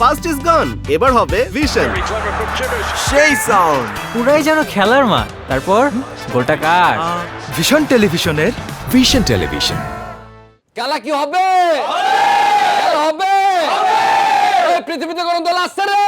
First is গন, এবার হবে vision. সেই সাউন্ড। পুরাই যেন খেলার মাঠ। তারপর গোলটা কার? ভিশন টেলিভিশনের ভিশন টেলিভিশন। খেলা কি হবে? খেলা হবে। এই পৃথিবীতে কোন দল আসছে রে?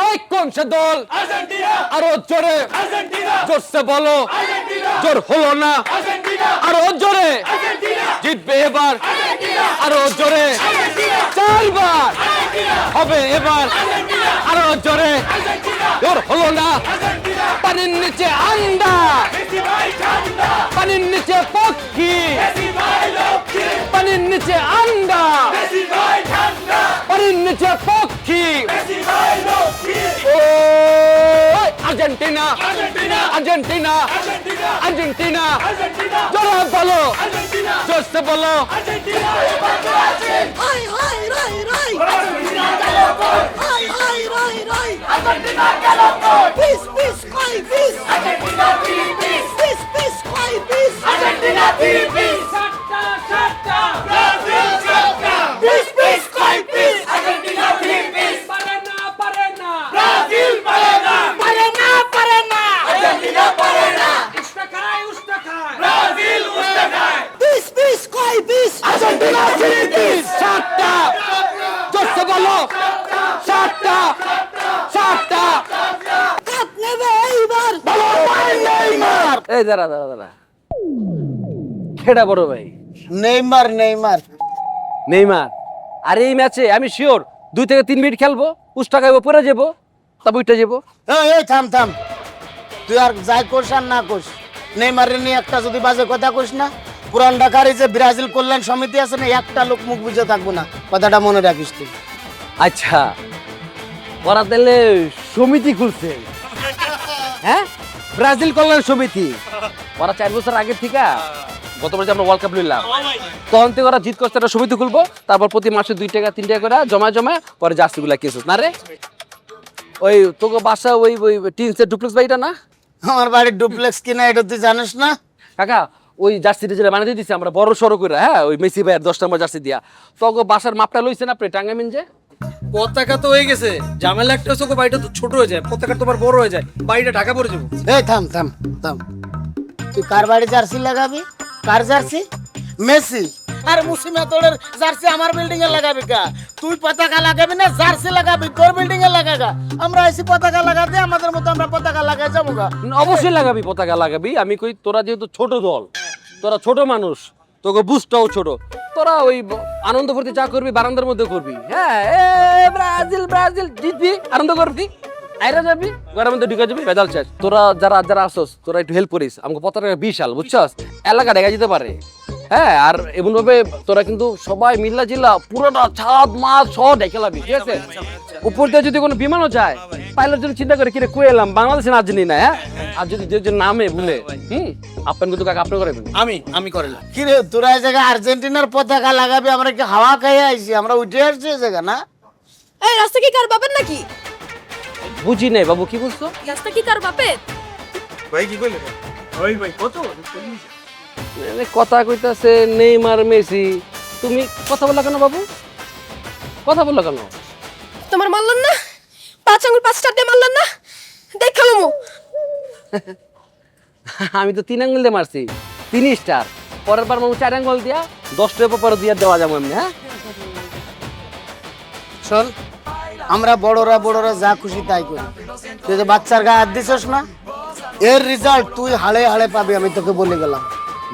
ওই কোন সে দল? আর্জেন্টিনা। আরো জোরে। আর্জেন্টিনা। জোরসে বলো। আর্জেন্টিনা। জোর হলো না। আর্জেন্টিনা। আরো জোরে। আর্জেন্টিনা। জিতবে এবার। আর্জেন্টিনা। আরো জোরে। আর্জেন্টিনা। চারবার। আর্জেন্টিনা। হবে এবার। আর্জেন্টিনা। আরো জোরে। আর্জেন্টিনা। জোর হলো না। আর্জেন্টিনা। পানির নিচে আন্ডা। মেসি ভাই ঠান্ডা। পানির নিচে পক্ষী। মেসি ভাই লক্ষ্মী। পানির নিচে আন্ডা। মেসি ভাই ঠান্ডা। পানির নিচে পক্ষী। মেসি ভাই লক্ষ্মী। ওই Argentina. Argentina. Argentina. Argentina. Argentina. Argentina. জোরে বলো। আর্জেন্টিনা। জোরসে বলো। আর্জেন্টিনা। এবার তো আছে। হাই হাই রাই রাই আর্জেন্টিনা গেল গোল। হাই হাই রাই রাই আর্জেন্টিনা গেল গোল। পিস পিস খাই piece Argentina three piece. Piece piece খাই পিস আর্জেন্টিনা থ্রি পিস। সাতটা সাতটা। ব্রাজিল সাতটা। পিস পিস খাই পিস আর্জেন্টিনা থ্রি পিস। পারে না পারে না। ব্রাজিল পারে না। পারে না পারে না আর্জেন্টিনা পারে না। উস্তা খায় উস্তা খায়। ব্রাজিল উস্তা খায়। পিস পিস খাই পিস আর্জেন্টিনা থ্রি পিস। সাতটা। জোরসে বলো। সাতটা। সাতটা। কাপ নেবে এইবার বলো ভাই নেইমার। এই দাঁড়া দাঁড়া দাঁড়া। খেড়া বড় ভাই নেইমার নেইমার নেইমার। আর এই ম্যাচে আমি শিওর 2 থেকে 3 মিনিট খেলবো, উস্তা খাইবো, পরে যাবো, তারপর উঠে যাবো। এই থাম থাম তুই আর যাই কোস আর না কোস নেইমারের নিয়ে একটা যদি বাজে কথা কোস না পুরান ঢাকার এই যে ব্রাজিল কল্যাণ সমিতি আছে না একটা লোক মুখ বুঝে থাকবো না কথাটা মনে রাখিস তুই আচ্ছা, ওরা তাহলে সমিতি খুলছে, হ্যাঁ, ব্রাজিল কল্যাণ সমিতি। ওরা 4 বছর আগে থেকে গতবার যে আমরা ওয়ার্ল্ড কাপ নিলাম তখন থেকে ওরা জিত করতে একটা সমিতি খুলবো, তারপর প্রতি মাসে 2 টাকা 3 টাকা করে জমা জমা পরে জার্সি গুলা কেসুস না রে। ওই তোকে বাসা ওই ওই টিনসের ডুপ্লেক্স বাড়িটা না? আমার বাড়ির ডুপ্লেক্স কিনা এটা তুই জানিস না কাকা ওই জার্সিটা যেটা বানিয়ে দিয়েছি আমরা বড় সড়ো করে, হ্যাঁ, ওই মেসি ভাইয়ের 10 নম্বর জার্সি দিয়া, তোকে বাসার মাপটা লইছেন আপনি টাঙ্গামিন যে পতাকা তো হয়ে গেছে, ঝামেলা একটা হচ্ছে ওকে বাড়িটা তো ছোট হয়ে যায়, পতাকা তোমার বড় হয়ে যায়, বাড়িটা ঢাকা পড়ে যাবো। এই থাম থাম থাম তুই কার বাড়ি জার্সি লাগাবি? কার জার্সি? মেসি আর মুসিমাতোড়ের জার্সি আমার বিল্ডিং এ লাগাবি কা? তুই পতাকা লাগাবি না জার্সি লাগাবি? তোর বিল্ডিং এ লাগাগা, আমরা এসি পতাকা লাগাতে আমাদের মতো আমরা পতাকা লাগাই যাবো গা। অবশ্যই লাগাবি, পতাকা লাগাবি। আমি কই তোরা যেহেতু ছোট দল, তোরা ছোট মানুষ, তোকে বুঝটাও ছোট, তোরা ওই আনন্দ ফুর্তি যা করবি বারান্দার মধ্যে করবি, হ্যাঁ, ব্রাজিল ব্রাজিল জিতবি, আনন্দ করবি, আইরা যাবি ঘরের মধ্যে ঢুকে যাবি, বেদাল শেষ। তোরা যারা যারা আসস তোরা একটু হেল্প করিস, আমাকে পতাকা বিশাল বুঝছস, এলাকা দেখা যেতে পারে, হ্যাঁ, আর এমন ভাবে তোরা কিন্তু সবাই মিল্লা জিল্লা পুরোটা ছাদ মাছ সহ দেখে লাবি, ঠিক আছে? উপর দিয়ে যদি কোনো বিমানও যায় পাইলট জন্য চিন্তা করে কিরে কই এলাম বাংলাদেশে না জানি না, হ্যাঁ, আর যদি যে নামে ভুলে আপনার কিন্তু কাকা আপনি করেন। আমি করেলাম। কি রে তোরা এই জায়গায় আর্জেন্টিনার পতাকা লাগাবি, আমরা কি হাওয়া খাইয়ে আইছি? আমরা উঠে আসছি এই জায়গা না? এই রাস্তা কি কার বাপের নাকি? বুঝি নাই বাবু, কি বুঝছো? রাস্তা কি কার বাপের? ভাই কি কইলে? ওই ভাই কত? কথা কইতাছে নেইমার মেসি, তুমি কথা বললা কেন বাবু? কথা বললা কেন? তোমার মারলাম না? 5 আঙ্গুল 5 স্টার দিয়ে মারলাম না? দেখালাম। আমি তো 3 আঙ্গুল দিয়ে মারছি, 3 স্টার। পরের বার মামু 4 আঙ্গুল দিয়া 10 টাকা পরে দিয়া দেওয়া যাবো এমনি, হ্যাঁ। শোন, আমরা বড়রা বড়রা যা খুশি তাই করি, তুই যে বাচ্চার গায়ে হাত দিছস না, এর রেজাল্ট তুই হাড়ে হাড়ে পাবি, আমি তোকে বলে গেলাম।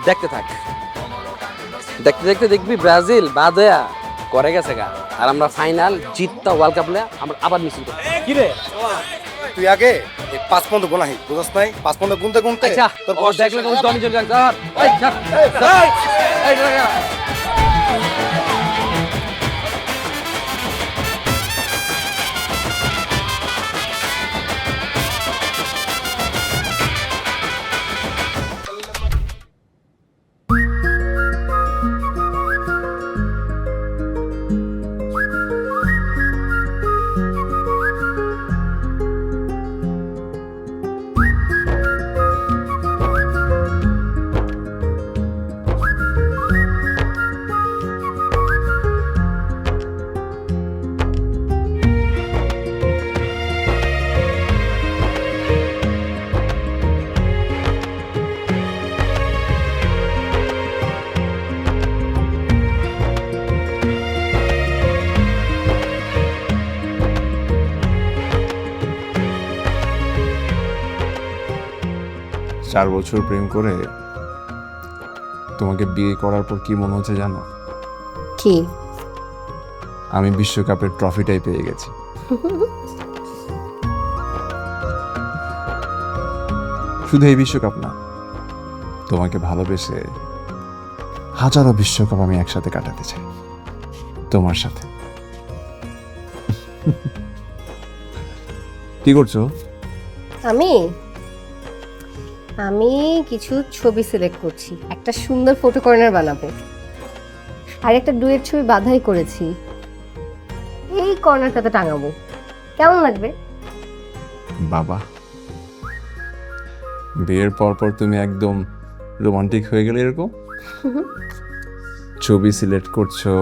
দেখতে থাক, দেখতে দেখতে দেখবি ব্রাজিল বাদ হইয়া করে গেছে গা, আর আমরা ফাইনাল জিততা ওয়ার্ল্ড কাপ লিয়া আমরা আবার মিছিল করব। কি রে? তুই আগে 5 পর্যন্ত গোনাহি বুঝছ নাই? 5 পর্যন্ত গুনতে গুনতে আচ্ছা তোর তোর দেখলে কোন দমি জন স্যার, এই স্যার, এই 4 বছর প্রেম করে তোমাকে বিয়ে করার পর কি মনে হচ্ছে জানো? কি? আমি বিশ্বকাপের ট্রফিটাই পেয়ে গেছি। শুধু এই বিশ্বকাপ না, তোমাকে ভালোবেসে হাজারো বিশ্বকাপ আমি একসাথে কাটাতে চাই তোমার সাথে। কি করছো? আমি কিছু ছবি সিলেক্ট করছি, একটা সুন্দর ফটো কর্নার বানাবো, আর একটা ডুয়েট ছবি বাধাই করেছি, এই কর্নারটাতে টাঙাবো। কেমন লাগবে? বাবা, বিয়ের পর পর তুমি একদম রোমান্টিক হয়ে গেলে এরকম। ছবি সিলেক্ট করছো,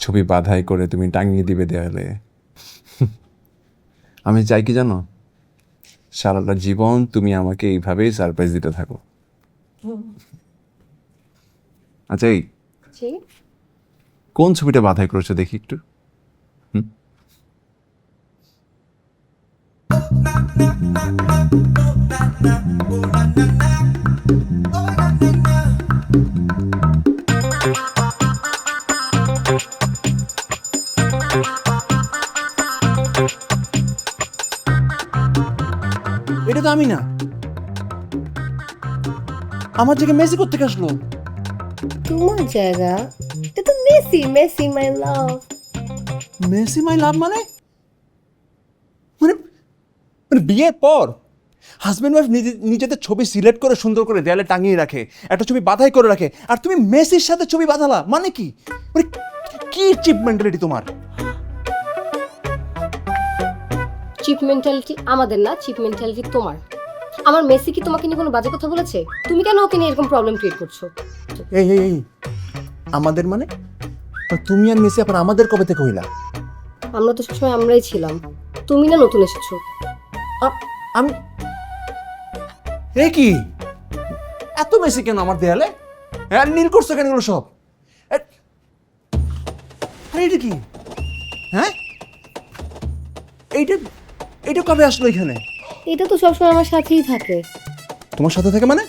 ছবি বাধাই করে তুমি টাঙিয়ে দিবে দেয়ালে। আমি চাই কি জানো, সারাটা জীবন তুমি আমাকে এইভাবেই সারপ্রাইজ দিতে থাকো। আচ্ছা, এই জি। কোন ছবিটা বাধাই করেছো দেখি একটু। এটা তো আমি না। আমার জায়গায় মেসি কোত্থেকে আসলো? তোমার জায়গা? এটা তো মেসি, মেসি মাই লাভ। মেসি মাই লাভ মানে মানে মানে বিয়ের পর হাজব্যান্ড ওয়াইফ নিজেদের ছবি সিলেক্ট করে সুন্দর করে দেয়ালে টাঙিয়ে রাখে, একটা ছবি বাধাই করে রাখে, আর তুমি মেসির সাথে ছবি বাঁধালা? মানে কি? মানে কি চিপ মেন্টালিটি তোমার? চিপ মেন্টালিটি আমাদের না, চিপ মেন্টালিটি তোমার। আমার মেসি কি তোমাকে নিয়ে কোনো বাজে কথা বলেছে? তুমি কেন ওকে নিয়ে এরকম প্রবলেম ক্রিয়েট করছো? এই এই এই আমাদের মানে? আর তুমি আর মেসি আবার আমাদের কবে থেকে হইলা? আমরা তো সবসময় আমরাই ছিলাম, তুমি না নতুন এসেছো। আমি এ কি এত মেসি কেন আমার দেয়ালে? হ্যাঁ, নীল করছো কেন এগুলো সব? আরে এটা কি? হ্যাঁ, এইটা এইটা কবে আসলো এখানে? এটা তো সবসময় আমার সাথেই থাকে। তোমার সাথে থেকে মানে?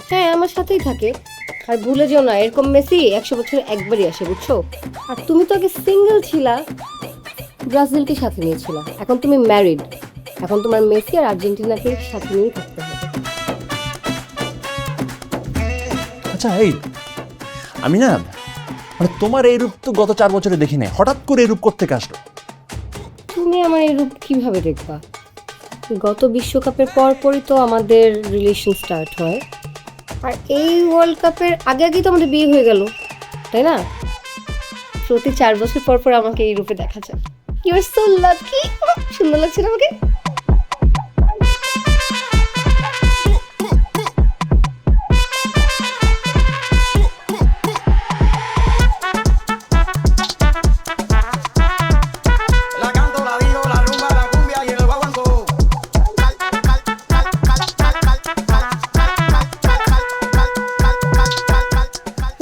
হ্যাঁ, আমার সাথেই থাকে। আর ভুলে যেও না, এরকম মেসি 100 বছরে একবারই আসে, বুঝছো? আর তুমি তো আগে সিঙ্গেল ছিলা, ব্রাজিলকে সাথে নিয়েছিলা, এখন তুমি ম্যারিড, এখন তোমার মেসি আর আর্জেন্টিনাকে সাথে নিয়েই থাকতে হবে। আচ্ছা, এই আমি না মানে তোমার এই রূপ তো গত 4 বছরে দেখি নাই, হঠাৎ করে এই রূপ কোত্থেকে আসলো? তুমি আমার এই রূপ কিভাবে দেখবা? গত বিশ্বকাপের পরপরই তো আমাদের রিলেশন স্টার্ট হয়, আর এই ওয়ার্ল্ড কাপের আগে আগেই তো আমাদের বিয়ে হয়ে গেল, তাই না? প্রতি 4 বছর পর পর আমাকে এই রূপে দেখা যায়। You are so lucky. সুন্দর লাগছে না আমাকে?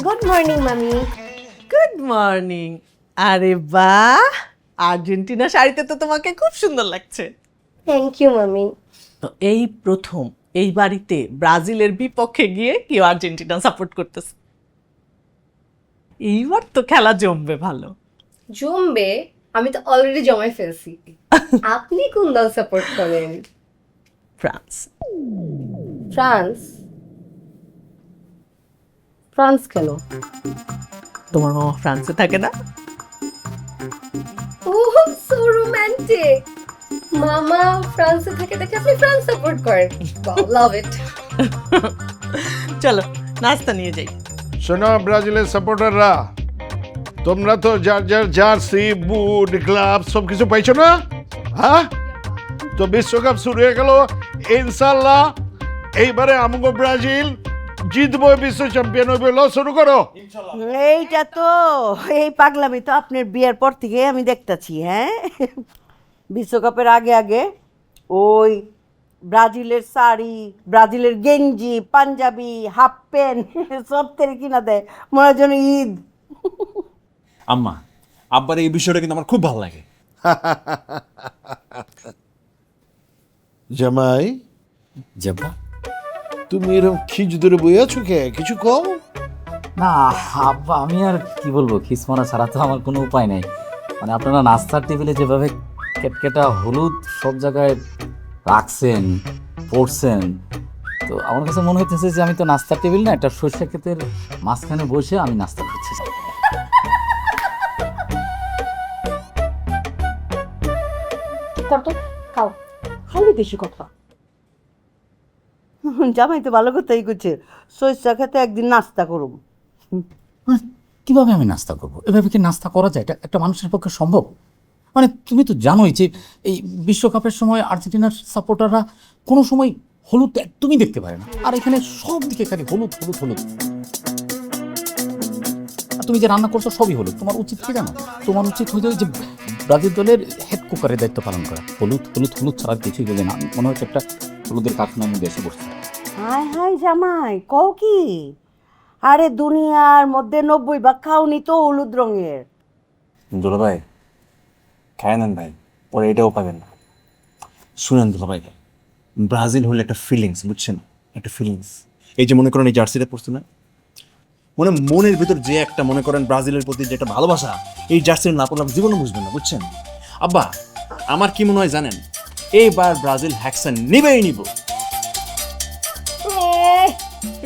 গুড মর্নিং মামি। Good morning. আরে বাহ, আর্জেন্টিনা শাড়িতে তো তোমাকে খুব সুন্দর লাগছে। থ্যাংক ইউ মামি। তো এই প্রথম এই বাড়িতে ব্রাজিলের বিপক্ষে গিয়ে কেউ আর্জেন্টিনা সাপোর্ট করতেছে। এইবার তো খেলা জমবে ভালো। জমবে? আমি তো অলরেডি জমাই ফেলছি। আপনি কোন দল সাপোর্ট করেন? ফ্রান্স। ফ্রান্স? ফ্রান্স কেন? তোমার মামা ফ্রান্সে থাকে না? ওহ, সো রোমান্টিক। মামা ফ্রান্সে থাকে দেখে আপনি ফ্রান্স সাপোর্ট করেন। লাভ ইট। চলো নাস্তা নিয়ে যাই। শোনো ব্রাজিলের সাপোর্টাররা, তোমরা তো যার যার জার্সি, বুট, গ্লাভ সব কিছু পাইছো না? হ্যাঁ, তো বিশ্বকাপ শুরু হয়ে গেল ইনশাল্লাহ। এইবারে আমগো ব্রাজিল জিতবো, বিশ্ব চ্যাম্পিয়ন হইবে। ল শুরু করো। এইটা তো এই পাগলামি তো আপনার বিয়ের পর থেকে আমি দেখতেছি। হ্যাঁ, বিশ্বকাপের আগে আগে ওই ব্রাজিলের শাড়ি, ব্রাজিলের গেঞ্জি, পাঞ্জাবি, হাফ প্যান্ট সব তেরে কিনা দেয়, মনে হয় যেন ঈদ। আম্মা, আব্বার এই বিষয়টা কিন্তু আমার খুব ভালো লাগে। জামাই, তুমি এরকম খিচ ধরে বই আছো কে কিছু কও? না আব্বা, আমি আর কি বলবো, খিসমরা ছাড়া তো আমার কোনো উপায় নেই। মানে আপনারা নাস্তার টেবিলে যেভাবে কেটকেটা হলুদ সব জায়গায় রাখছেন, পড়ছেন, তো আমার কাছে মনে হইতেছে যে আমি তো নাস্তার টেবিল না, একটা সর্ষে ক্ষেতের মাঝখানে বসে আমি নাস্তা করছি। কত খাও, খালি বেশি কথা। জামাই তো ভালো কথাই করছে, সরিষা খেতে একদিন নাস্তা করুম। কিভাবে আমি নাস্তা করবো? এভাবে কি নাস্তা করা যায়? এটা একটা মানুষের পক্ষে সম্ভব? মানে তুমি তো জানোই যে এই বিশ্বকাপের সময় আর্জেন্টিনার সাপোর্টাররা কোনো সময় হলুদ একদমই দেখতে পারে না, আর এখানে সব দিকে খালি হলুদ হলুদ হলুদ। আর তুমি যে রান্না করছো সবই হলুদ। তোমার উচিত কি জানো? তোমার উচিত হয়ে যায় যে ব্রাজিল দলের হেড কুকারের দায়িত্ব পালন করা। হলুদ হলুদ হলুদ ছাড়া কিছুই বলে না। মনে হচ্ছে একটা হলুদের কারখানার মধ্যে এসে বসছে। হাই হাই জামাই, কও কি? আরে দুনিয়ার মধ্যে 90% খাওনি তো হলুদ রঙের। দুলা ভাই খায় নেন ভাই, ওরা এটাও পাবেন না। শুনেন দুলা ভাই, ব্রাজিল হলে একটা ফিলিংস, বুঝছেন? একটা ফিলিংস। এই যে মনে করেন এই জার্সিটা পরছে না, মনের ভিতর যে একটা মনে করেন ব্রাজিলের প্রতি যে একটা ভালোবাসা, এই জার্সির না পড়লে জীবনে বুঝবেন না, বুঝছেন? আব্বা, আমার কি মনে হয় জানেন, এইবার ব্রাজিল হ্যাকসন নিবেই নিব।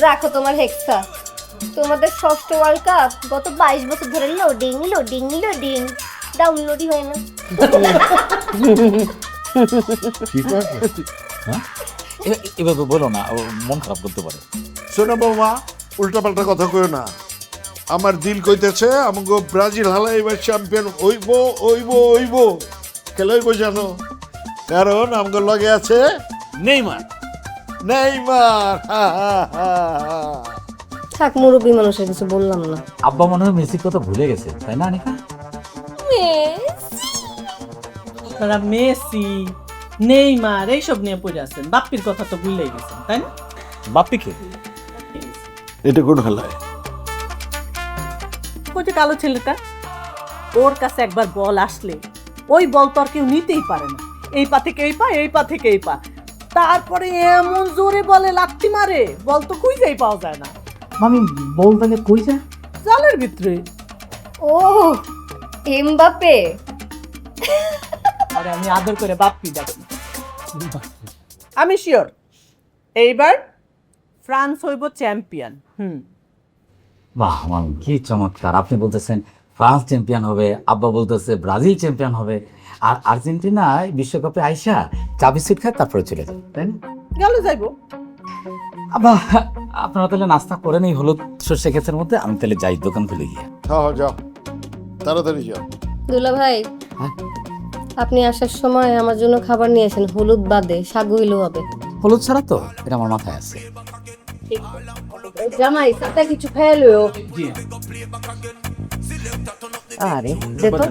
রাখো তোমার হেক্সা। তোমাদের ষষ্ঠ ওয়ার্ল্ড কাপ গত 22 বছর ধরে লোডিং লোডিং লোডিং, ডাউনলোডই হয় না। এভাবে বলো না, ও মন খারাপ করতে পারে। শোনো বৌমা, উল্টাপাল্টা কথা কইও না। আমার দিল কইতেছে আমাকে ব্রাজিল হালা এবার চ্যাম্পিয়ন হইব হইব হইব। খেলে হইব জানো, কারণ আমাকে লগে আছে নেইমার। নেইমার। থাক, মুরব্বী মানুষের কিছু বললাম না। আব্বা মনে হয় মেসির কথা ভুলে গেছে, তাই না আনিকা? আপনারা মেসি, নেইমার এইসব নিয়ে পড়ে আছেন, বাপ্পির কথা তো ভুলেই গেছেন, তাই না? বাপ্পিকে এটা কোন খেলায়? ওই যে কালো ছেলেটা, ওর কাছে একবার বল আসলে ওই বল তো আর কেউ নিতেই পারে না। এই পা থেকে এই পা, এই পা থেকে এই পা, তারপরে এমন জোরে বলে লাত্তি মারে, বল তো খুঁজেই পাওয়া যায় না। আমি বল তাহলে কই যায়? জালের ভিতরে। ও এমবাপে। আরে আমি আদর করে বাপ্পি ডাকি। আমি শিওর এইবার ফ্রান্স হইব চ্যাম্পিয়ন। বাহ মান, কি চমৎকার! আপনি বলতেছেন ফ্রান্স চ্যাম্পিয়ন হবে, আব্বা বলতেছে ব্রাজিল চ্যাম্পিয়ন হবে, আর আর্জেন্টিনায় বিশ্বকাপে আইসা চা বিস্কুট খায় তারপরে চলে যাবে, তাই না? গেল যাইবো। আব্বা, আপনারা তাহলে নাস্তা করেন এই হলুদ সর্ষে ক্ষেতের মধ্যে, আমি তাহলে যাই দোকান খুলে গিয়ে। যাও যাও, তাড়াতাড়ি যাও। দুলা ভাই, হ্যাঁ? আপনি আসার সময় আমার জন্য খাবার নিয়ে আসেন, হলুদ বাদে, শাক হইলেও হবে। হলুদ ছাড়া তো? এটা আমার মাথায় আছে। জামাই সাথে কিছু খেলো। আরে দেখো,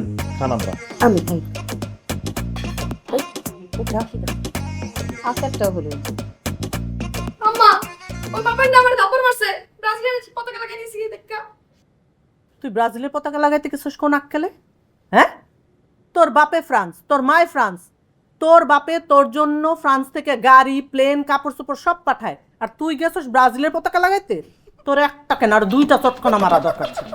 আমি খাই। আচারটা হলুদ। আম্মা, ওই বাবার না আমার দাপড় মারছে, ব্রাজিলের পতাকা লাগাই দিয়েছি দেখা। তুই ব্রাজিলের পতাকা লাগাইতে গেছিস কোন আক্কেলে? হ্যাঁ, তোর বাপে ফ্রান্স, তোর মায় ফ্রান্স, তোর বাপে তোর জন্য ফ্রান্স থেকে গাড়ি, প্লেন, কাপড় চোপড় সব পাঠায়, আর তুই গেছিস ব্রাজিলের পতাকা লাগাইতে? তোর একটা কেন, আর 2টা চটকনা মারা দরকার ছিল।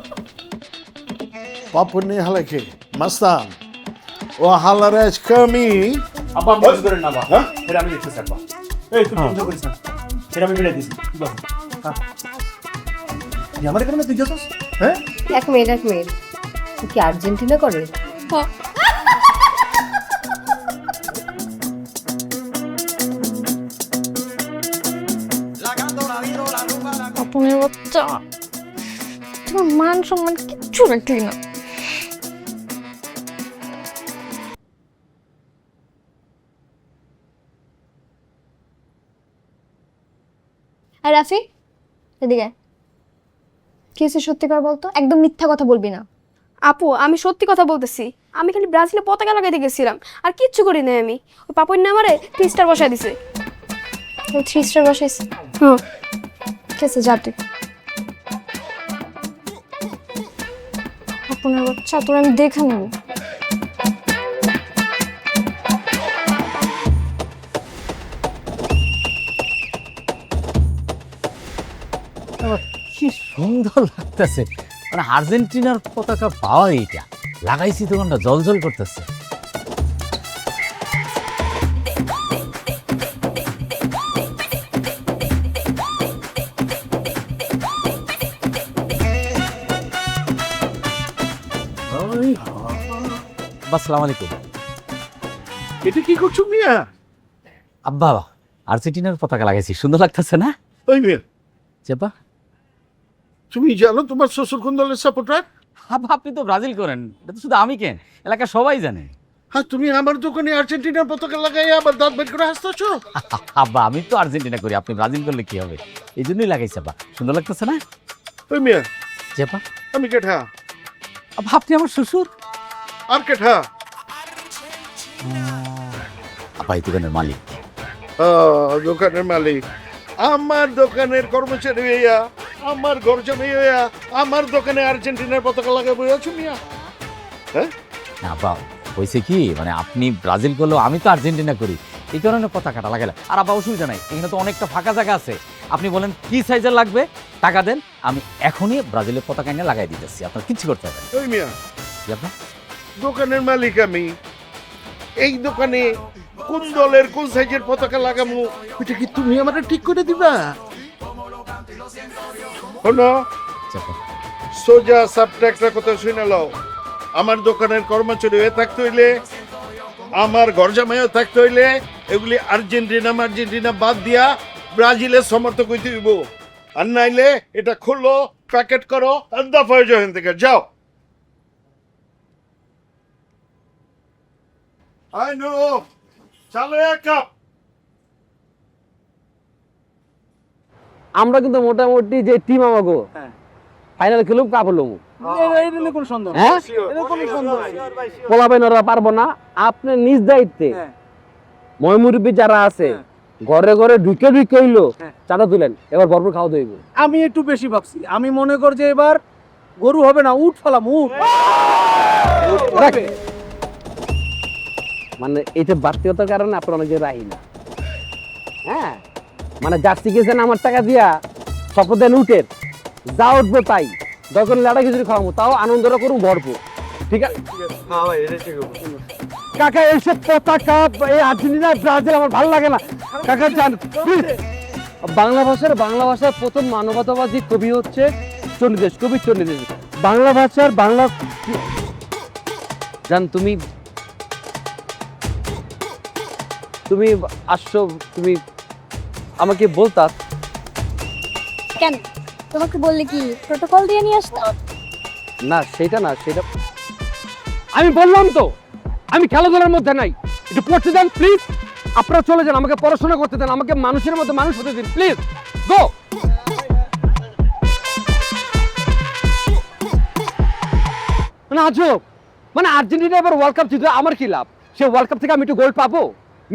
পাপড় নিয়ে হালাকে মাস্তান ও হালারে কামি। আব্বা বয়স করেন না বা, হ্যাঁ? এটা আমি দেখতেছি আব্বা। এই তুই চিন্তা করিস না, এটা আমি বেড়ে দিছি। কি বল? হ্যাঁ, আমার এখানে তুই যাচ্ছিস? হ্যাঁ, এক মিনিট। ও কি আর্জেন্টিনা করে? আপনের বাচ্চা, তোমার মান সম্মান কিচ্ছু রাখলি না। আর রাফি, এদিকে কি হয়েছে সত্যি করে বলতো, একদম মিথ্যা কথা বলবি না। আপু, আমি সত্যি কথা বলতেছি, আমি খালি ব্রাজিলে পতাকা লাগাইতে গেছিলাম, আর কিচ্ছু করি নাই আমি। ওই পাপড় না আমারে 3 স্টার বসাই দিছে। 3 স্টার বসাইছে? হ্যাঁ, ঠিক আছে, যা তুই। আপনার বাচ্চা, তোর আমি দেখে নেব। কি সুন্দর লাগতেছে, মানে আর্জেন্টিনার পতাকা পাওয়া এইটা লাগাইছি দোকানটা জলজল করতেছে। আসসালামু আলাইকুম। এটা কি করছো মিয়া? আব্বা আর্জেন্টিনার পতাকা লাগাইছি, সুন্দর লাগতেছে না? ওই মিয়া, চেপা তুমি জানো তোমার শ্বশুর কোন দলের সাপোর্টার? আব্বা আপনি তো ব্রাজিল করেন, এটা তো শুধু আমি কেন, এলাকা সবাই জানে। হ্যাঁ, তুমি আমার দোকানে আর্জেন্টিনার পতাকা লাগাই আবার দাঁত বের করে হাসতেছো। আব্বা আমি তো আর্জেন্টিনা করি, আপনি ব্রাজিল করলে কি হবে, এই জন্যই লাগাইছি আব্বা, সুন্দর লাগতেছে না? ওই মিয়া, চেপা আমি কেঠা? আব্বা আপনি আমার শ্বশুর। আর কেঠা? আব্বা এই দোকানের মালিক। দোকানের মালিক। আমার দোকানের কর্মচারী হইয়া, আমার ঘর জমি হইয়া, আমার দোকানে আর্জেন্টিনার পতাকা লাগাবো আছো মিয়া? হ্যাঁ না আব্বা, হয়েছে কি, মানে আপনি ব্রাজিল করলেও আমি তো আর্জেন্টিনা করি, এই কারণে পতাকাটা লাগালাম। আর আব্বা অসুবিধা নাই, এখানে তো অনেকটা ফাঁকা জায়গা আছে, আপনি বলেন কি সাইজের লাগবে, টাকা দেন, আমি এখনই ব্রাজিলের পতাকা এনে লাগাই দিতেছি, আপনার কিচ্ছু করতে হবে না। ওই মিয়া, আপনার দোকানের মালিক আমি, এই দোকানে কোন দলের কোন সাইজের পতাকা লাগামু এটা কি তুমি আমাকে ঠিক করে দিবা? শোনো, সোজা সাপটা একটা কথা শুনে লও, আমার দোকানের কর্মচারী হয়ে থাকতে হইলে, আমার ঘর জামাইও থাকতে হইলে, এগুলি আর্জেন্টিনা বাদ দিয়া ব্রাজিলের সমর্থক হইতে হইব। আর নাইলে এটা খুললো, প্যাকেট করো, আর দফা হয়ে যাও এখান থেকে, যাও। I know. চালো এক কাপ। আমরা কিন্তু মোটামুটি যে টিম আমাগো ফাইনাল খেলুম কাপ হলুম, হ্যাঁ পোলাবেন ওরা পারবো না। আপনি নিজ দায়িত্বে ময়মুরব্বী যারা আছে ঘরে ঘরে ঢুকে হইলো চাঁদা তুলেন, এবার ভরপুর খাওয়া দইব। আমি একটু বেশি ভাবছি, আমি মনে করি যে এবার গরু হবে না, উট ফেলাম, উট। মানে এটা বাড়তিতার কারণে আপনার অনেকে রাহি না, হ্যাঁ মানে জার্সি গেছেন আমার টাকা দিয়া, শপথ দেন উঠের, যা উঠবো তাই, দরকার লাড়া খিচুড়ি খাওয়াবো, তাও আনন্দটা করুন ভরপুর, ঠিক আছে? কাকা এইসব পতাকা এই আর্জেন্টিনা ব্রাজিল আমার ভালো লাগে না কাকা, জান বাংলা ভাষার প্রথম মানবতাবাদী কবি হচ্ছে চণ্ডীদাস, কবি চণ্ডীদাস। বাংলা ভাষার বাংলা জান, তুমি আসছো, তুমি আমাকে বলতা কেন? তোমাকে বললে কি প্রোটোকল দিয়ে নিয়ে আসতাম? না, সেটা না, সেটা আমি বললাম তো, আমি খেলাধুলার মধ্যে নাই, একটু পড়তে দেন প্লিজ। আপনারা চলে যান, আমাকে পড়াশোনা করতে দেন, আমাকে মানুষের মধ্যে মানুষ হতে দিন প্লিজ, গো। মানে আজব, মানে আর্জেন্টিনা এবার ওয়ার্ল্ড কাপ জিতবে, আমার কি লাভ? সে ওয়ার্ল্ড কাপ থেকে আমি একটু গোল্ড পাবো,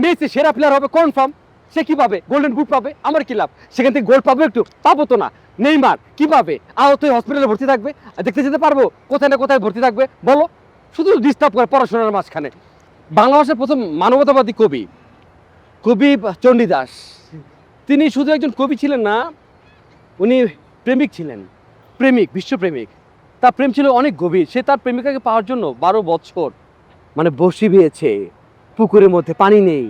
মেসি সেরা প্লেয়ার হবে কনফার্ম, সে কি পাবে? গোল্ডেন বুট পাবে, আমার কি লাভ? সেখান থেকে গোল্ড পাবো, একটু পাবো তো না। নেইমার কি পাবে? আহত হয়ে হসপিটালে ভর্তি থাকবে, দেখতে যেতে পারবো? কোথায় না কোথায় ভর্তি থাকবে বলো, শুধু ডিস্টার্ব করে পড়াশোনার মাঝখানে। বাংলা ভাষার প্রথম মানবতাবাদী কবি চণ্ডীদাস, তিনি শুধু একজন কবি ছিলেন না, উনি প্রেমিক ছিলেন, বিশ্বপ্রেমিক। তার প্রেম ছিল অনেক গভীর, সে তার প্রেমিকাকে পাওয়ার জন্য 12 বছর মানে বসি বেয়েছে, পুকুরের মধ্যে পানি নেই।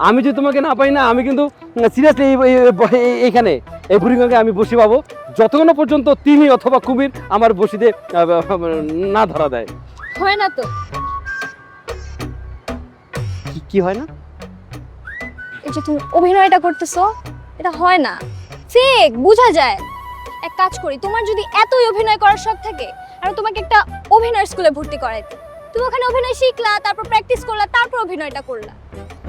আমি যদি তোমাকে না পাই না, আমি কিন্তু সিরিয়াসলি এইখানে এই বুড়িগঙ্গায় আমি বসি পাবো, যতক্ষণ পর্যন্ত তিনি অথবা কুমির আমার বসিতে না ধরা দেয়। হয় না তো? কি হয় না? এই যে তুমি অভিনয়টা করতেছো, এটা হয় না, ফেক, বোঝা যায়। এক কাজ করি, তোমার যদি এতই অভিনয় করার শখ থাকে, আর তোমাকে একটা অভিনয় স্কুলে ভর্তি করাইতে, তুমি ওখানে অভিনয় শিখলা, তারপর প্র্যাকটিস করলা, তারপর অভিনয়টা করলা।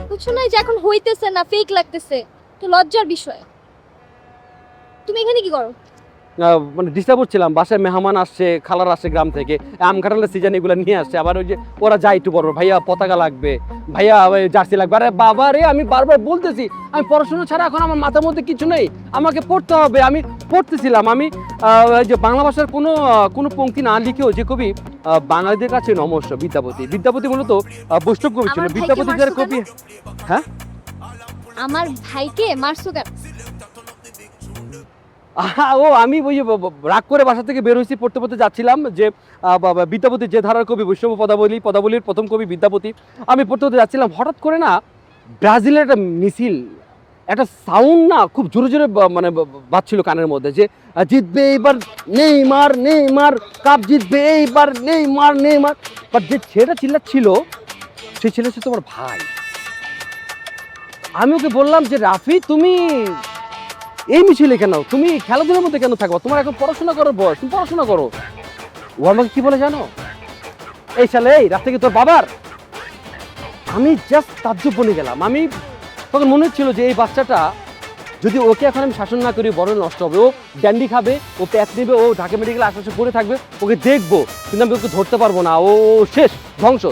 বুঝছো না যে এখন হইতেছে না, ফেক লাগতেছে, তো লজ্জার বিষয়। তুমি এখানে কি করো? মানে ডিস্টার্ব হচ্ছিলাম, বাসায় মেহমান আসছে, খালার আসছে গ্রাম থেকে, আম কাঁঠালের সিজন এগুলো নিয়ে আসছে, আবার ওই যে ওরা যায় একটু বড়, ভাইয়া পতাকা লাগবে, ভাইয়া জার্সি লাগবে। আরে বাবা রে, আমি বারবার বলতেছি আমি পড়াশোনা ছাড়া এখন আমার মাথার মধ্যে কিছু নেই, আমাকে পড়তে হবে। আমি পড়তেছিলাম, আমি যে বাংলা ভাষার কোনো পংক্তি না লিখেও যে কবি বাঙালিদের কাছে নমস্য, বিদ্যাপতি মূলত বৈষ্ণব কবি ছিল। বিদ্যাপতি যার কবি, হ্যাঁ আমার ভাইকে মারছো কেন? ও আমি ওই রাগ করে বাসা থেকে বের হয়েছি, পড়তে পড়তে যাচ্ছিলাম যে বিদ্যাপতি যে ধারার কবি বৈষ্ণব পদাবলীর প্রথম কবি বিদ্যাপতি, আমি পড়তে পড়তে যাচ্ছিলাম, হঠাৎ করে না ব্রাজিলের একটা মিছিল, একটা সাউন্ড না খুব জোরে জোরে মানে বাজছিল কানের মধ্যে যে জিতবে এইবার নেইমার, নেইমার কাপ জিতবে এইবার, নেইমার নেইমার। বাট যে ছেলেটা চিল্লাচ্ছিল সেই ছেলে হচ্ছে তোমার ভাই। আমি ওকে বললাম যে রাফি তুমি এই মিছিলে কেন, তুমি খেলাধুলার মধ্যে কেন থাকবো, তোমার এখন পড়াশোনা করার বয়স, তুমি পড়াশোনা করো। ও আমাকে কি বলে জানো, এই সালে এই রাত থেকে তোর বাবার। আমি জাস্ট তাজ্জব বনে গেলাম। আমি তখন মনে হচ্ছিল যে এই বাচ্চাটা যদি ওকে এখন আমি শাসন না করি বড় নষ্ট হবে, ও ড্যান্ডি খাবে, ও প্যাচ নেবে, ও ঢাকা মেডিকেলে আশেপাশে পড়ে থাকবে, ওকে দেখবো কিন্তু আমি ওকে ধরতে পারবো না, ও শেষ, ধ্বংস।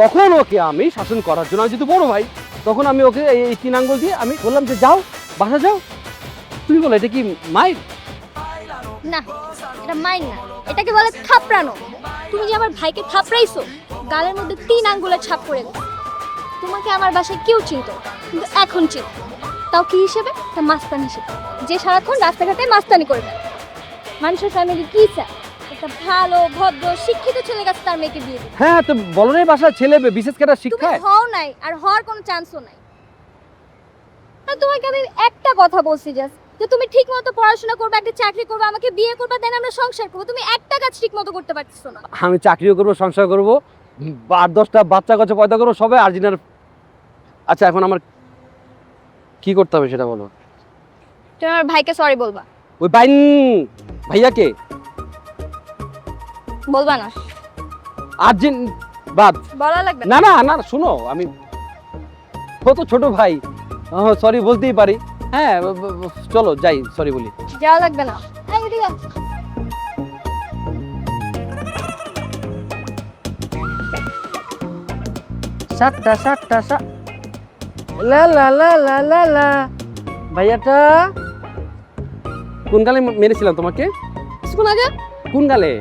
তখন ওকে আমি শাসন করার জন্য, আমি যেহেতু বড় ভাই, তখন আমি ওকে এই 3 আঙ্গুল দিয়ে আমি বললাম যে যাও বাসা যাও। তুমি বলো এটা কি মাইর? না, এটা মাইন না, এটাকে বলে থাপড়ানো। তুমি যে আমার ভাইকে থাপড়াইছো, গালের মধ্যে 3 আঙ্গুলের ছাপ পড়ে গেছে। তোমাকে আমার বাসায় কেউ চিনতো কিন্তু এখন চিন, তাও কি হিসেবে? তা মাস্তান হিসেবে, যে সারাক্ষণ রাস্তাঘাটে মাস্তানি করে দেয়। মানুষের ফ্যামিলি কি চায়? একটা ভালো ভদ্র শিক্ষিত ছেলে কাছে তার মেয়েকে বিয়ে দিবে। হ্যাঁ, তো বলো না বাসা ছেলে বিশেষ করে তুমি শিক্ষায় হও নাই আর হওয়ার কোনো চান্সও নাই। আর তোমাকে আমি একটা কথা বলছি জাস্ট, যে তুমি ঠিকমতো পড়াশোনা করবে, একটা চাকরি করবে, আমাকে বিয়ে করবে, দেন আমরা সংসার করবো। তুমি একটা কাজ ঠিকমতো করতে পারছো না। আমি চাকরিও করবো, সংসার করবো, 8-10টা বাচ্চা কাচ্চা পয়দা করবো, সবে আর্জিনার। আচ্ছা এখন আমার কি করতে হবে সেটা বলো। তুমি আমার ভাইকে সরি বলবা। ওই ভাইয়াকে বলবা না? আর্জিন বাদ বলা লাগবে না। না না শোনো, আমি ও তো ছোট ভাই, সরি বলতেই পারি। হ্যাঁ চলো যাই, সরি বলি। যাওয়া লাগবে না। এই এদিকে আয়। সাতটা লা লা লা লা লা লা। ভাইয়াটা কোন গালে মেরেছিলাম তোমাকে? কিছুক্ষণ আগে। কোন গালে?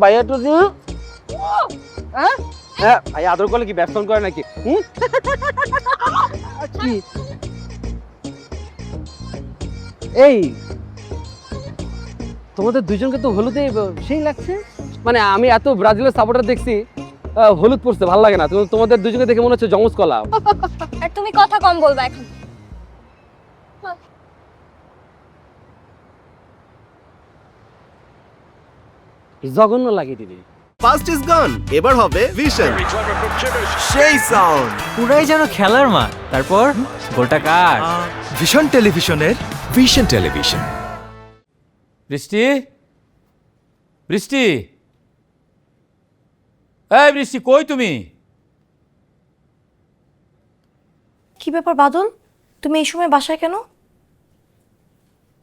ভাইয়া তো হ্যাঁ ভাই আদর করলে কি ব্যস্ত করে নাকি? কি এই তোমাদের দুজনকে তো হলুদে সেই লাগছে। মানে আমি এত ব্রাজিলের সাপোর্টার দেখছি হলুদ পড়ছে ভালো লাগে না, তোমাদের দুজনকে দেখে মনে হচ্ছে জমজ কলা। আর তুমি কথা কম বলবা এখন। জঘন্য লাগে দিদি। ফার্স্ট ইজ গন, এবার হবে ভিশন। সেই সাউন্ড, পুরাই যেন খেলার মাঠ। তারপর গোলটা কার? ভিশন টেলিভিশনের ভিশন টেলিভিশন। বৃষ্টি, বৃষ্টি, এই বৃষ্টি কই তুমি? কি ব্যাপার বাদল, তুমি এই সময় বাসায় কেন?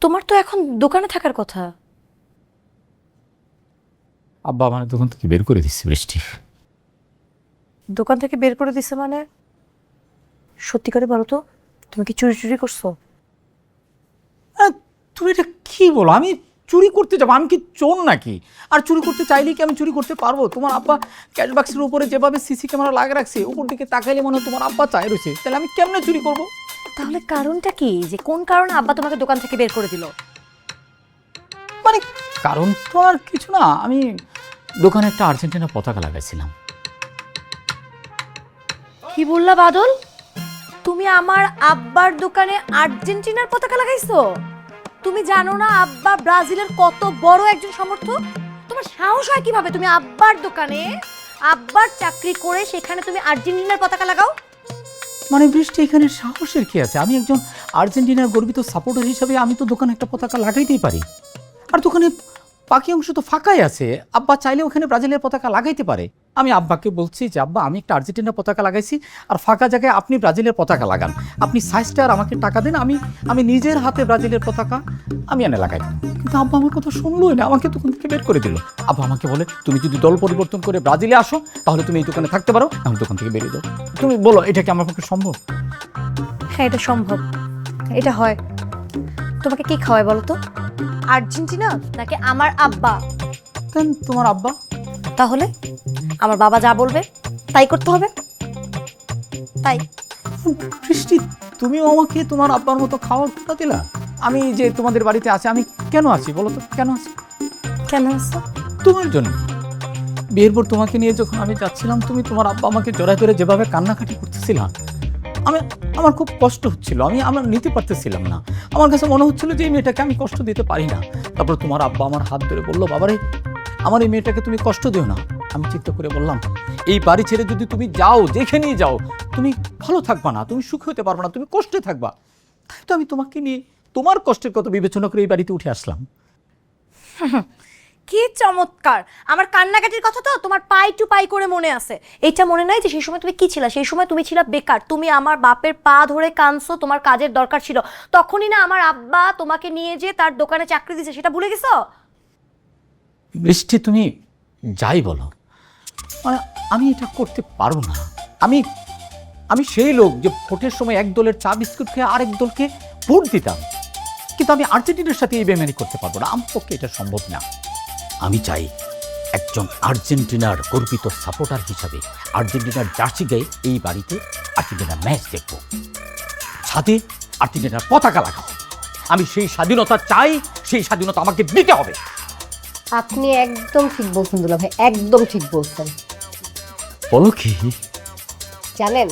তোমার তো এখন দোকানে থাকার কথা। আব্বা মানে দোকান থেকে বের করে দিচ্ছে বৃষ্টি। দোকান থেকে বের করে দিছে মানে? সত্যি করে বলো তো, তুমি কি চুরি করছো? তুমি এটা কি বলো? আমি চুরি করতে যাবো? আমি কি চোর নাকি? আর চুরি করতে চাইলেই কি আমি চুরি করতে পারবো? তোমার আব্বা ক্যাশ বাক্সের উপরে যেভাবে সিসি ক্যামেরা লাগিয়ে রাখছে, উপর দিকে তাকাইলে মনে হয় তোমার আব্বা চাই রয়েছে, তাহলে আমি কেমনে চুরি করবো? তাহলে কারণটা কি, যে কোন কারণে আব্বা তোমাকে দোকান থেকে বের করে দিল? মানে কারণ তো আর কিছু না, আমি দোকানে একটা আর্জেন্টিনা পতাকা লাগাইছিলাম। কি বললা বাদল, তুমি আমার আব্বার দোকানে আর্জেন্টিনার পতাকা লাগাইছো? তুমি জানো না আব্বা ব্রাজিলের কত বড় একজন সমর্থক? তোমার সাহস হয় কিভাবে তুমি আব্বার দোকানে, আব্বার চাকরি করে সেখানে তুমি আর্জেন্টিনার পতাকা লাগাও? মানে বৃষ্টি, এখানে সাহসের কি আছে? আমি একজন আর্জেন্টিনার গর্বিত সাপোর্টার হিসেবে আমি তো দোকানে একটা পতাকা লাগাইতেই পারি। আর দোকানে বাকি অংশ তো ফাঁকাই আছে, আব্বা চাইলে ওখানে ব্রাজিলের পতাকা লাগাইতে পারে। আমি আব্বাকে বলছি যে আব্বা আমি একটা আর্জেন্টিনার পতাকা লাগাইছি, আর ফাঁকা জায়গায় আপনি ব্রাজিলের পতাকা লাগান, আপনি সাইজটা আর আমাকে টাকা দেন, আমি নিজের হাতে ব্রাজিলের পতাকা আমি এনে লাগাই। কিন্তু আব্বা আমার কথা শুনলোই না, আমাকে দোকান থেকে বের করে দিল। আব্বা আমাকে বলে তুমি যদি দল পরিবর্তন করে ব্রাজিলে আসো তাহলে তুমি এই দোকানে থাকতে পারো, আমি দোকান থেকে বেরিয়ে দাও। তুমি বলো এটা কি আমার পক্ষে সম্ভব? হ্যাঁ এটা সম্ভব, এটা হয়। তোমাকে কি খাওয়ায় বলো তো, আর্জেন্টিনা নাকি আমার আব্বা? কেন তোমার আব্বা? তাহলে আমার বাবা যা বলবে তাই করতে হবে। তাই বৃষ্টি, তুমিও আমাকে তোমার আব্বার মতো খাওয়ার খোটা দিলা। আমি যে তোমাদের বাড়িতে আছি, আমি কেন আছি বলো তো? কেন আছি? কেন আসছো? তোমার জন্য। বিয়ের পর তোমাকে নিয়ে যখন আমি যাচ্ছিলাম, তুমি তোমার আব্বা আমাকে জড়ায় ধরে যেভাবে কান্নাকাটি করতেছিলাম, আমার খুব কষ্ট হচ্ছিল। আমরা নিতে পারতেছিলাম না। আমার কাছে মনে হচ্ছিল যে এই মেয়েটাকে আমি কষ্ট দিতে পারি না। তারপর তোমার আব্বা আমার হাত ধরে বললো, বাবারে আমার এই মেয়েটাকে তুমি কষ্ট দিও না। আমি চিন্তা করে বললাম, এই বাড়ি ছেড়ে যদি তুমি যাও, যেখানেই যাও, তুমি ভালো থাকবা না, তুমি সুখী হতে পারবে না, তুমি কষ্টে থাকবা। তাই তো আমি তোমাকে নিয়ে তোমার কষ্টের কথা বিবেচনা করে এই বাড়িতে উঠে আসলাম। কি চমৎকার! আমার কান্নাকাটির কথা তো তোমার পাই টু পাই করে মনে আছে। এইটা মনে নাই যে সেই সময় তুমি কি ছিলা? সেই সময় তুমি ছিলা বেকার। তুমি আমার বাপের পা ধরে কাঁদছো, তোমার কাজের দরকার ছিল। তখনই না আমার আব্বা তোমাকে নিয়ে যে তার দোকানে চাকরি দিছে, সেটা ভুলে গেছো? বৃষ্টি, তুমি যাই বলো, মানে আমি এটা করতে পারবো না। আমি সেই লোক যে ভোটের সময় এক দলের চা বিস্কুট খেয়ে আরেক দলকে ভোট দিতাম, কিন্তু আমি আর্জেন্টিনার সাথে এই বেমানি করতে পারবো না। আমার পক্ষে এটা সম্ভব না। আমি চাই একজন আর্জেন্টিনার গর্বিত সাপোর্টার হিসাবে আর্জেন্টিনার জার্সি গায়ে এই বাড়িতে আর্জেন্টিনার ম্যাচ দেখব, ছাদে আর্জেন্টিনার পতাকা লাগাবো। আমি সেই স্বাধীনতা চাই, সেই স্বাধীনতা আমাকে দিতে হবে। আপনি একদম ঠিক বলছেন দুলা ভাই, একদম ঠিক বলছেন। বলো কি? জানেন,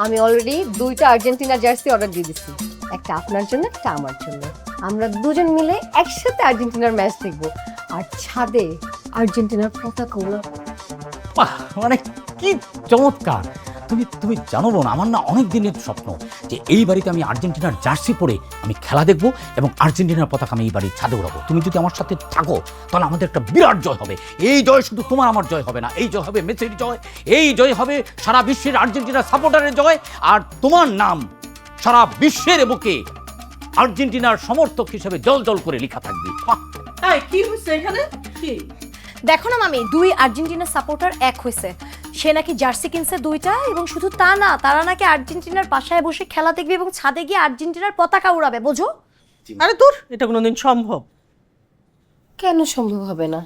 আমি অলরেডি 2টা আর্জেন্টিনা জার্সি অর্ডার দিয়ে দিচ্ছি, একটা আপনার জন্য, একটা আমার জন্য। আমরা দুজন মিলে একসাথে আর্জেন্টিনার ম্যাচ দেখবো, আর ছাদে আর্জেন্টিনার পতাকা উড়াবো। বাহ, মানে কি চমৎকার! তুমি জানো বোন, আমার না অনেক দিনের স্বপ্ন যে এই বাড়িতে আমি আর্জেন্টিনার জার্সি পরে আমি খেলা দেখবো এবং আর্জেন্টিনার পতাকা আমি এই বাড়ির ছাদে উড়াবো। তুমি যদি আমার সাথে থাকো তাহলে আমাদের একটা বিরাট জয় হবে। এই জয় শুধু তোমার আমার জয় হবে না, এই জয় হবে মেসির জয়, এই জয় হবে সারা বিশ্বের আর্জেন্টিনার সাপোর্টারের জয়, আর তোমার নাম সারা বিশ্বের বুকে আর্জেন্টিনার সমর্থক হিসেবে জল জল করে লেখা থাকবে। কি হচ্ছে এখানে? কি দেখো না মামি, 2 আর্জেন্টিনার সাপোর্টার এক হয়েছে। সে নাকি জার্সি কিনছে 2টা, এবং শুধু তা না, তারা নাকি আর্জেন্টিনার বাসায় বসে খেলা দেখবে এবং ছাদে গিয়ে আর্জেন্টিনার পতাকা উড়াবে, বোঝো? আরে দূর, এটা কোনোদিন সম্ভব? কেন সম্ভব হবে না?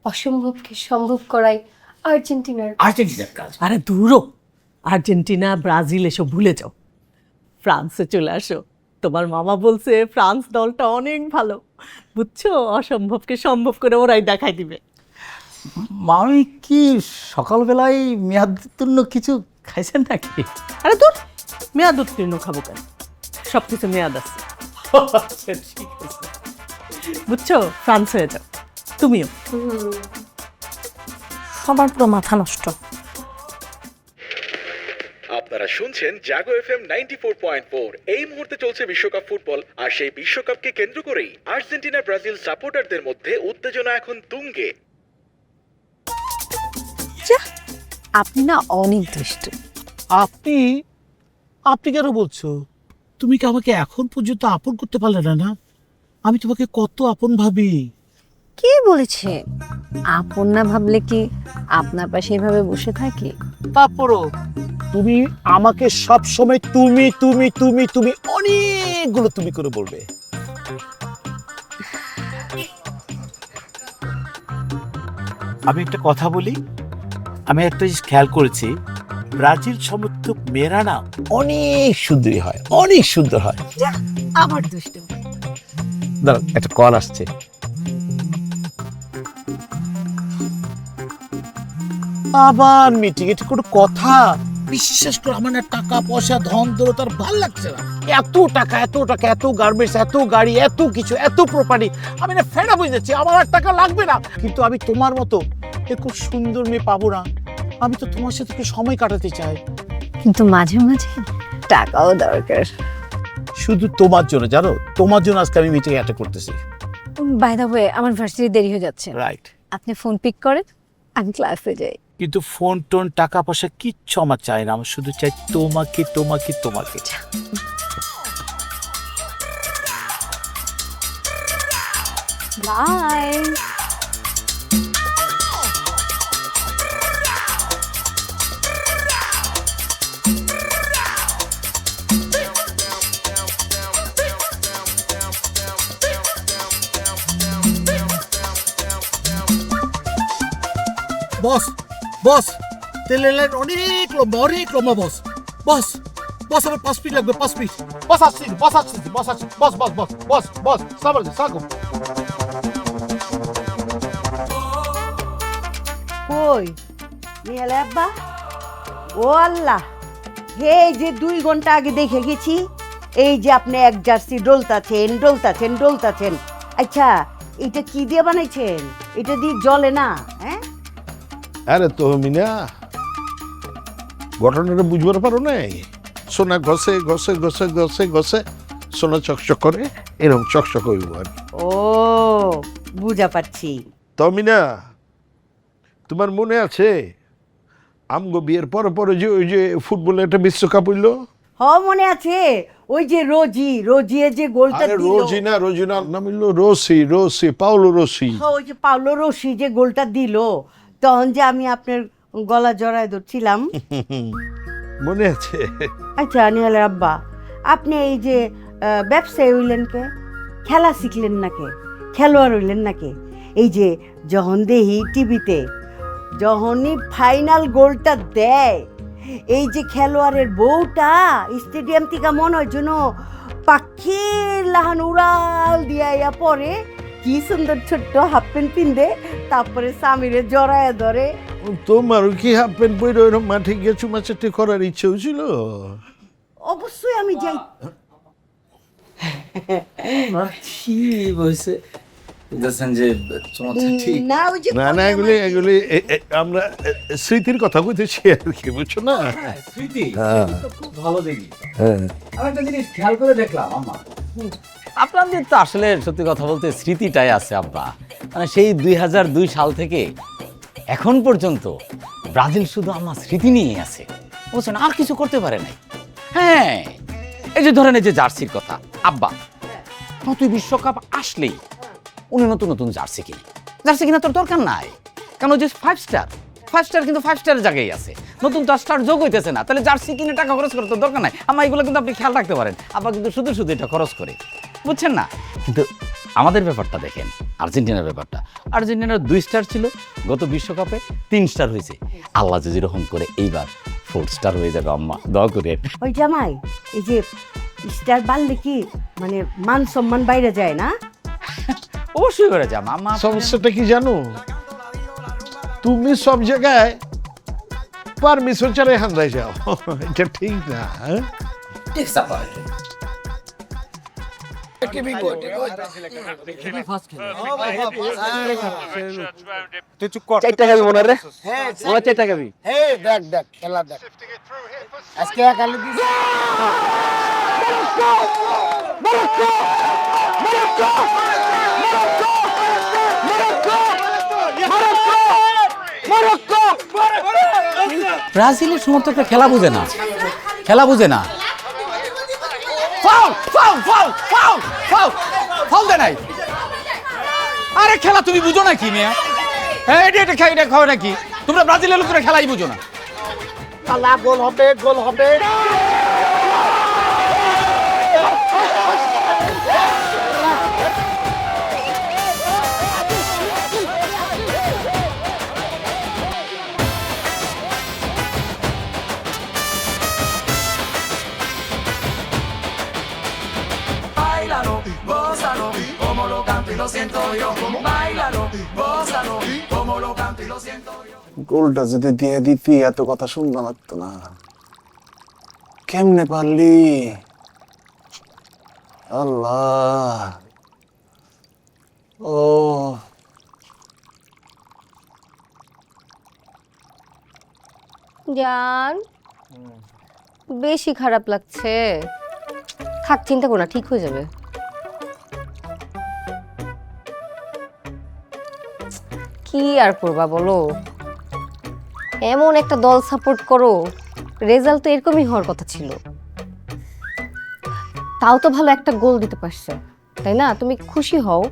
অসম্ভবকে সম্ভব করাই আর্জেন্টিনার কাজ। আরে দূরও, আর্জেন্টিনা ব্রাজিল এসব ভুলে যাও, ফ্রান্সে চলে আসো। তোমার মামা বলছে ফ্রান্স দলটা অনেক ভালো, বুঝছো? অসম্ভবকে সম্ভব করে ওরাই দেখাই দিবে। মামি কি সকালবেলায় মেয়াদোত্তীর্ণ কিছু খাইছেন নাকি? আরে দূর, মেয়াদ উত্তীর্ণ খাবো কেন? সবকিছু মেয়াদ আছে, ঠিক আছে। বুঝছো? ফ্রান্স হয়ে যাও তুমিও। সবার পুরো মাথা নষ্ট। আপনারা শুনছেন জাগো এফএম 94.4। এই মুহূর্তে চলছে বিশ্বকাপ ফুটবল, আর সেই বিশ্বকাপকে কেন্দ্র করেই আর্জেন্টিনা ব্রাজিল সাপোর্টারদের মধ্যে উত্তেজনা এখন তুঙ্গে। আপনি না অনেক দুষ্টু। আপনি কেন বলছো? তুমি কি আমাকে এখন পর্যন্ত আপন করতে পারলে না? আমি তোমাকে কত আপন ভাবি। কে বলেছে আপন না ভাবলে কি আপনার পাশে এভাবে বসে থাকি? তারপরও তুমি আমাকে সব সময় তুমি তুমি তুমি তুমি অনেকগুলো তুমি করে বলবে। আমি একটা কথা বলি, আমি একটা জিনিস খেয়াল করেছি, ব্রাজিল সমর্থক মেয়েরা না অনেক সুন্দরী হয়, অনেক সুন্দর হয়। আবার দুষ্টু। দাঁড়াও, একটা কল আসছে। আবার মিটিং, এটা কোনো কথা? বিশ্বাস করে আমার না টাকা পয়সা ধন দৌলত ভাল লাগছে না। এত টাকা, এত টাকা, এত গার্মেন্টস, এত গাড়ি, এত কিছু, এত প্রপার্টি, আমি না ফেরা বুঝে যাচ্ছি। আমার আর টাকা লাগবে না, কিন্তু আমি তোমার মতো খুব সুন্দর মেয়ে পাবো না। আমি তো তোমার সাথে একটু সময় কাটাতে চাই, কিন্তু মাঝে মাঝে টাকাও দরকার। শুধু তোমার জন্য, জানো, তোমার জন্য আজকে আমি মিটিং অ্যাটেন্ড করতেছি। বাই দ্য ওয়ে, আমার ভার্সিটি দেরি হয়ে যাচ্ছে। রাইট, আপনি ফোন পিক করেন, আমি ক্লাসে যাই। কিন্তু ফোন টোন টাকা পয়সা কিচ্ছু আমার চাই না, আমার শুধু চাই তোমাকে তোমাকে তোমাকে। বাই। বস বস, তেলের লাইন অনেক লম্বা বস। বস বস আমার 5 মিনিট লাগবে 5 মিনিট বস আসছি বস আসছি বস আসছি বস বস বস বস বস সাবর সাগো কই নিহালে আব্বা ও আল্লাহ হে যে 2 ঘন্টা আগে দেখে গেছি এই যে আপনি এক জার্সি ডলতাছেন আচ্ছা এটা কি দিয়ে বানাইছেন এটা দিয়ে জ্বলে না হ্যাঁ আরে তুমি না ঘটনাটা বুঝবার পারো নাই সোনা ঘষে ঘষে ঘষে ঘষে ঘষে সোনা চকচক করে এরকম চকচক হইব আর কি। ও বুঝা পাচ্ছি তুমি না তোমার মনে আছে আমগো বিয়ের পরে পরে যে ওই যে ফুটবলে একটা বিশ্বকাপ হইলো হ মনে আছে ওই যে রোজিয়ে যে গোলটা আরে দিল রোজিনা নাম হইলো রোসি পাওলো রোসি হ্যাঁ, ওই যে পাওলো রশি যে গোলটা দিল তখন যে আমি আপনার গলা জড়ায় ধরছিলাম মনে আছে আচ্ছা নিহালের আব্বা আপনি এই যে ব্যবসায়ী হইলেন কে খেলা শিখলেন না কে খেলোয়াড় হইলেন না কে এই যে যখন দেখি টিভিতে যখনই ফাইনাল গোলটা দেয় এই যে খেলোয়াড়ের বউটা স্টেডিয়াম থেকে মনে হয় যেন পাখির লাহান উড়াল দিয়া পরে কি সুন্দর ছোট্ট হাফ প্যান্ট পিনদে তারপরে স্বামীরে জড়ায় ধরে তোমার কি হাফ প্যান্ট পরে ওইরকম মাঠে গিয়ে চুমাচাটি করার ইচ্ছে হয়েছিল অবশ্যই আমি যাই না ওই যে না এগুলি আমরা স্মৃতির কথা কইতেছি আর কি বুঝছো না ভালো দেখি আমি একটা জিনিস খেয়াল করে দেখলাম আম্মা আপনাদের তো আসলে সত্যি কথা বলতে স্মৃতিটাই আছে আব্বা মানে সেই 2002 সাল থেকে এখন পর্যন্ত ব্রাজিল শুধু আমার স্মৃতি নিয়েই আছে বুঝছেন আর কিছু করতে পারে নাই হ্যাঁ এই যে ধরেন এই যে জার্সির কথা আব্বা প্রতি বিশ্বকাপ আসলেই উনি নতুন নতুন জার্সি কিনে তোর দরকার নাই কেন যে 5 স্টার কিন্তু 5 স্টারের জায়গায় আছে নতুন তো স্টার যোগ হইতেছে না তাহলে জার্সি কিনে টাকা খরচ করে তোর দরকার নাই আমার এগুলো কিন্তু আপনি খেয়াল রাখতে পারেন আবার কিন্তু শুধু এটা খরচ করে বুঝছেন না কিন্তু আমাদের ব্যাপারটা দেখেন আর্জেন্টিনার ব্যাপারটা আর্জেন্টিনার 2 স্টার ছিল গত বিশ্বকাপে 3 স্টার হয়েছে আল্লাহ যদি রকম করে এইবার 4 স্টার হয়ে যাবে আম্মা দোয়া করে ওই জামাই এই যে স্টার বাড়লে কি মানে মান সম্মান বাইরে যায় না অবশ্যই করে যাম আম্মা সমস্যাটা কি জানো তুমি সব জায়গায় পারমিশন ছাড়া হান্দায় যাও এটা ঠিক না হ্যাঁ? তুই চুপ কর 4 টাকা খাবি মনে রে হ্যাঁ 4 টাকা খাবি হ্যাঁ দেখ খেলা দেখ আজকে খালি দিস ব্রাজিলের সমর্থকরা খেলা বুঝে না foul foul foul foul foul foul দে নাই আরে খেলা তুমি বুঝো না কি মিয়া হ্যাঁ এটা খাও নাকি তোমরা ব্রাজিলের লোকেরা খেলাই বুঝো না আল্লাহ গোল হবে গোলটা যদি দিয়ে দিতি এত কথা শুনবা লাগতো না কেমনে পারলি আল্লাহ ও জান বেশি খারাপ লাগছে থাক চিন্তা করো না ঠিক হয়ে যাবে কি আর করবা বলো এমন একটা দল সাপোর্ট করো রেজাল্ট তো এরকমই হওয়ার কথা ছিল তাও তো ভালো একটা গোল দিতে পারছে তাই না তুমি খুশি হও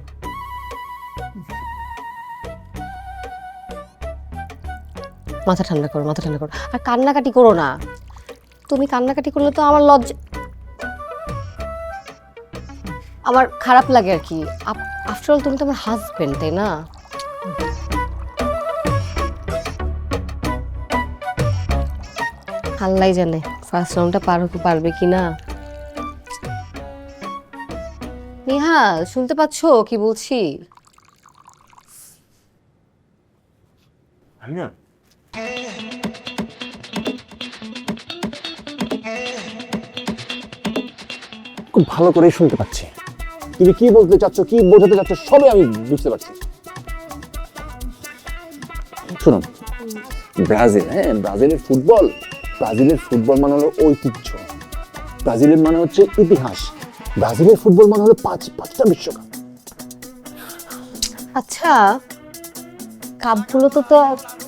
মাথা ঠান্ডা করো আর কান্নাকাটি করো না তুমি কান্নাকাটি করলে তো আমার লজ্জা আমার খারাপ লাগে আর কি আফটার অল তুমি তো আমার হাজবেন্ড তাই না আল্লাহ জানে ফার্স্ট রাউন্ডটা পার হতে পারবে কি না। নিহাল শুনতে পাচ্ছো কি বলছি? আমি না খুব ভালো করে শুনতে পাচ্ছি, তুমি কি বলতে চাচ্ছ, কি বোঝাতে চাচ্ছ, সবই আমি বুঝতে পারছি। শুনুন, ব্রাজিল, হ্যাঁ ব্রাজিলের ফুটবল, ব্রাজিলের ফুটবল মানে হলো ঐতিহ্য, ব্রাজিলের মানে হচ্ছে ইতিহাস, ব্রাজিলের ফুটবল মানে হলো পাঁচটা বিশ্বকাপ। আচ্ছা, কাপগুলো তো তো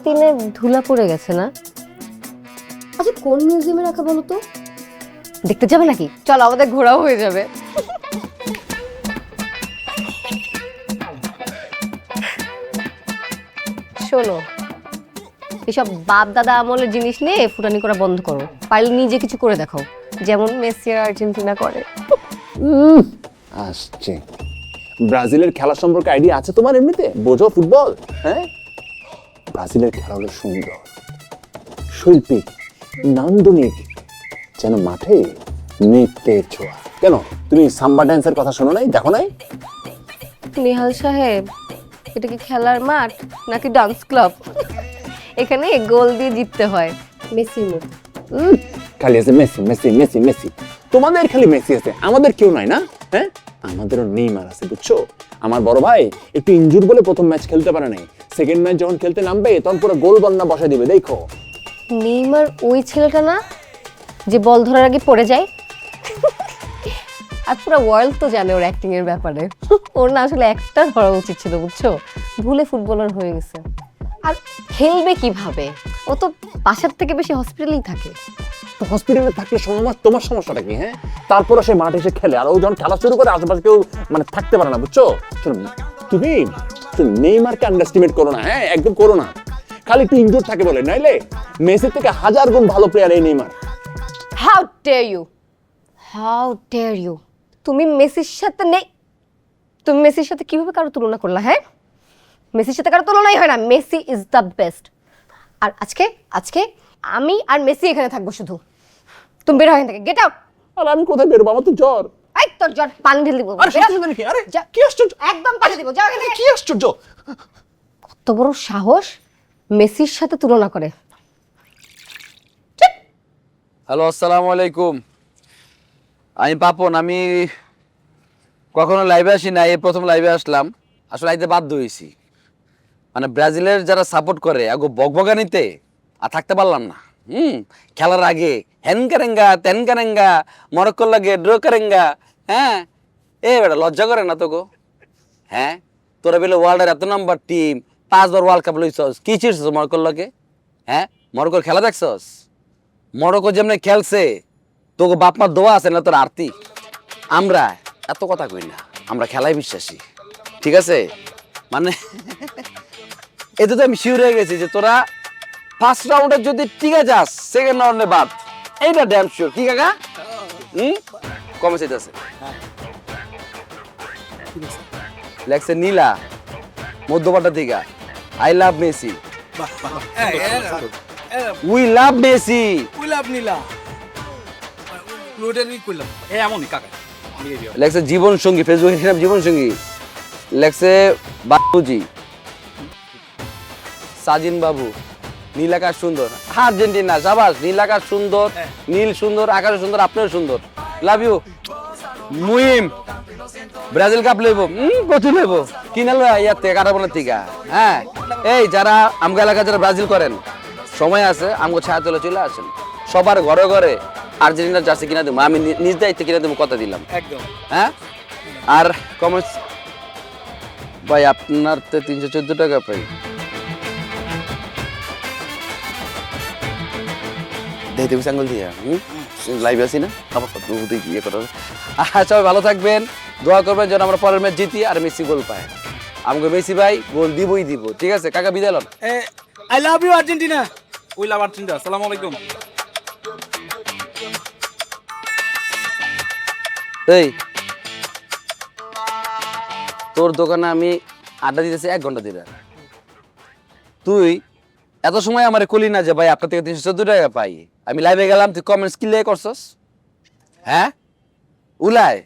তিনে ধুলা পড়ে গেছে না? আচ্ছা কোন মিউজিয়ামে রাখা বলো তো? দেখতে যাবে নাকি? চলো, আমাদের ঘোরাও হয়ে যাবে। শোনো, এসব বাপ দাদা আমলের জিনিস নিয়ে ফুটানি করা বন্ধ করো, পারলে নিজে কিছু করে দেখাও, যেমন মেসি আর আর্জেন্টিনা করে। আসছে, ব্রাজিলের খেলা সম্পর্কে আইডিয়া আছে তোমার? এমনিতে বোঝো ফুটবল? হ্যাঁ, ব্রাজিলের খেলা হলো সুন্দর, শৈল্পিক, নান্দনিক, যেন মাঠে নৃত্যের ছোঁয়া। কেন তুমি সাম্বা ড্যান্সের কথা শোনো নাই, দেখো নাই? নিহাল সাহেব, এটা কি খেলার মাঠ নাকি ডান্স ক্লাব? এখানে গোল দিয়ে জিততে হয়, মেসির মতো। খালি আছে মেসি মেসি মেসি মেসি, তোমাদের খালি মেসি আছে, আমাদের কেউ নাই না? হ্যাঁ, আমাদেরও নেইমার আছে, বুঝছো? আমার বড় ভাই একটু ইনজুর বলে প্রথম ম্যাচ খেলতে পারে নাই, সেকেন্ড ম্যাচ যখন খেলতে নামবে তখন পুরো গোল বন্যা বসে দিবে, দেখো। নেইমার ওই ছেলেটা না যে বল ধরার আগে পড়ে যায়? আর পুরো ওয়ার্ল্ড তো জানে ওর অ্যাক্টিং এর ব্যাপারে। ওর না আসলে একটা ধরা উচিত ছিল, বুঝছো? ভুলে ফুটবলার হয়ে গেছে। আর খেলবে কিভাবে? ও তো বাসার থেকে বেশি হসপিটালেই থাকে। তো হসপিটালে থাকলে তোমার সমস্যাটা কি? হ্যাঁ, তারপরে সে মাঠে এসে খেলে, আর ও যখন খেলা শুরু করে আশেপাশে কেউ মানে থাকতে পারে না, বুঝছো? তুমি নেইমারকে আন্ডারস্টিমেট করো না, হ্যাঁ একদম করো না, খালি একটু ইনজুর থাকে বলে, নাইলে মেসির থেকে 1000 গুণ ভালো প্লেয়ার এই Neymar. How dare you, how dare you! তুমি মেসির সাথে তুমি মেসির সাথে কিভাবে কারো তুলনা করলা? হ্যাঁ, মেসির সাথে কারো তুলনাই হয় না, মেসি ইজ দ্য বেস্ট। আর আজকে আমি আর মেসি এখানে থাকবো শুধু। তুমি বের হও এখান থেকে, গেট আউট। আর আমি কোথায় বেরোবো? আমার তো জ্বর। এই তোর জ্বর, পানি ঢেলে দিব। আরে কি? আরে কি আশ্চর্য, একদম পানি দিব, যাও এখান থেকে। কি আশ্চর্য! কত বড় সাহস মেসির সাথে তুলনা করে! হ্যালো, আসসালামু আলাইকুম। আমি পাপন, আমি কখনো লাইভে আসি না, এই প্রথম লাইভে আসলাম। আসলে আইতে বাধ্য হয়েছি, মানে ব্রাজিলের যারা সাপোর্ট করে আগো বকবগানিতে আর থাকতে পারলাম না। খেলার আগে হ্যান কারেঙ্গা তেন কারেঙ্গা, মরক্কোর লাগে ড্র কারেঙ্গা। হ্যাঁ, এ বেটা লজ্জা করে না তো গো? হ্যাঁ, তোরা বেলে ওয়ার্ল্ডের এত নাম্বার টিম, 5 বার ওয়ার্ল্ড কাপ লইছস, কি ছিড়ছস মরক্কোর লাগে? হ্যাঁ, মরক্কোর খেলা দেখছস? মরক্কো যেমনি খেলছে, তোকে বাপ মার দোয়া আছে না তোর আরতি। আমরা এত কথা কই না, আমরা খেলায় বিশ্বাসী, ঠিক আছে? মানে এতে তো আমি শিওর হয়ে গেছি যে তোরা ফার্স্ট রাউন্ডে যদি টিকে যাস, সেকেন্ড রাউন্ডে বাদ, এইটা ড্যাম শিওর। কি কাকা? কমে চাইতেছে, লেখছে নীলা মধ্যপাটা দিঘা, I love Messi, we love Messi, we love Nila. এমনই কাকা লেখছে জীবন সঙ্গী, ফেসবুকে জীবন সঙ্গী, লেখছে বাবুজি, সাজিন বাবু, নীল আকাশ সুন্দর, আর্জেন্টিনা সাবাস, নীল আকাশ সুন্দর, নীল সুন্দর, আকাশ সুন্দর, আপনিও সুন্দর, লাভ ইউ। মুহিম ব্রাজিল কাপ লইব, কত লইব, কিনা লই ইয়াতে কাটাবনের থেকে। হ্যাঁ, এই যারা আমগা এলাকা যারা ব্রাজিল করেন, সময় আছে, আমগো ছায়া তোলে চলে আসেন, সবার ঘরে ঘরে আর্জেন্টিনার জার্সি কিনা দেবো, আমি নিজ দায়িত্বে কিনা দেবো, কথা দিলাম একদম। হ্যাঁ, আর কমেন্টস ভাই আপনার তো 314 টাকা পাই, দেখতে বেশি আঙ্গুল দিয়া লাইভ আছি না, আমার কত ইয়ে করা। সবাই ভালো থাকবেন, দোয়া করবেন যেন আমরা পরের ম্যাচ জিতি আর মেসি গোল পায়। আমাকে মেসি ভাই গোল দিবই দিব, ঠিক আছে কাকা? বিদায় লন। I love you Argentina, we love Argentina. আসসালামু আলাইকুম। এই তোর দোকানে আমি আড্ডা দিতেছি 1 ঘন্টা ধরে, তুই এত সময় আমার কলি না যে ভাই আপনার থেকে 314 টাকা পাই, আমি লাইভে গেলাম, তুই কমেন্টস কি লেগে করছস? হ্যাঁ উলায়,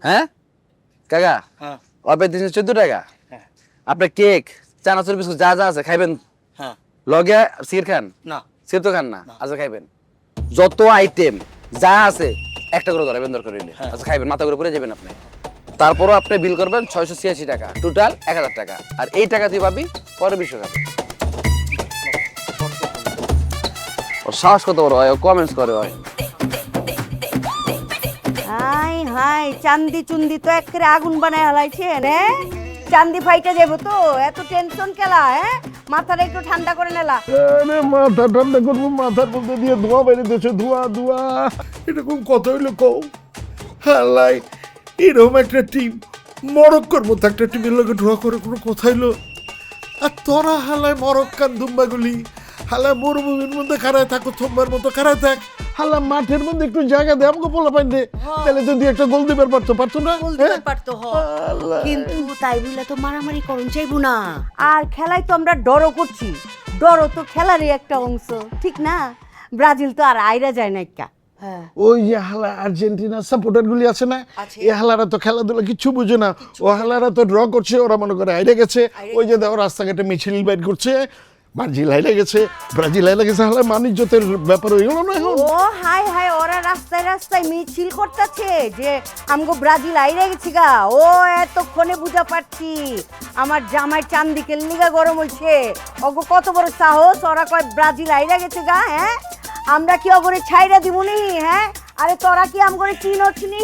হ্যাঁ কাকা অবে 314 টাকা। আপনার কেক, চানাচুর, বিস্কুট যা যা আছে খাইবেন? লগে সিগারেট খান? না সিগারেট তো খান না। আচ্ছা খাইবেন, যত আইটেম যা আছে একটা করে ধরাবেন দরকার হইলে। আচ্ছা খাইবেন, মাথা করে পড়ে যাবেন আপনি। তারপরও আপনি বিল করবেন 686 টাকা, টোটাল 1000 টাকা। আর এই টাকা তুই পাবি পরে বিশ্বকাপে। ওর সাহস কত বড় হয়, ও কমেন্টস করে হয়। হাই হাই, চান্দি চুন্দি তো একেবারে আগুন বানায় হালাইছেন। হ্যাঁ চান্দি ফাইটা যাবো তো, এত টেনশন কেলা? হ্যাঁ মাথাটা একটু ঠান্ডা করে নেলা। আরে মাথা ঠান্ডা করবো, মাথার মধ্যে দিয়ে ধোঁয়া বেরিয়েছে, ধোঁয়া ধোঁয়া। এরকম কথা হইলো কও? হালাই এরকম একটা টিম, মরক্কোর মতো একটা টিমের লোকে ধোঁয়া করে কোনো কথা হইলো? আর তোরা হালায় মরক্কান দুম্বাগুলি, হালা মরুভূমির মধ্যে খাড়ায় থাকো, থম্বার মতো খাড়ায় থাক। হালা মাঠের মধ্যে একটু জায়গা দে, আমাকে বলা পাইন দে, তাহলে যদি একটা গোল দিবার পারতো না? কিন্তু তাই বলে তো মারামারি করুন চাইবো না। আর খেলায় তো আমরা ডরও করছি, ডরও তো খেলারই একটা অংশ, ঠিক না? ব্রাজিল তো আর আইরা যায় না একটা। ওই যে হালা আর্জেন্টিনা সাপোর্টার গুলি আছে না, এই হালারা তো খেলাধুলা কিচ্ছু বুঝে না। ও হালারা তো ড্র করছে, ওরা মনে করে হাইরে গেছে। ওই যে দেখো রাস্তাঘাটে মিছিল বাইর করছে, ব্রাজিল হাইরে গেছে, ব্রাজিল হাইরে গেছে। হালা মানিজ্যতের ব্যাপার হয়ে গেল না এখন? ও হাই হাই, ওরা রাস্তায় রাস্তায় মিছিল করতেছে যে আমগো ব্রাজিল আইরা গেছি গা। ও এতক্ষণে বুঝা পারছি আমার জামাই চান্দিকে লিগা গরম হইছে। ওগো কত বড় সাহস, ওরা কয় ব্রাজিল আইরা গেছে গা। হ্যাঁ আমরা কি অগরে ছাইরা দিব নি? হ্যাঁ আরে তোরা কি আমগরে চিনছ নি?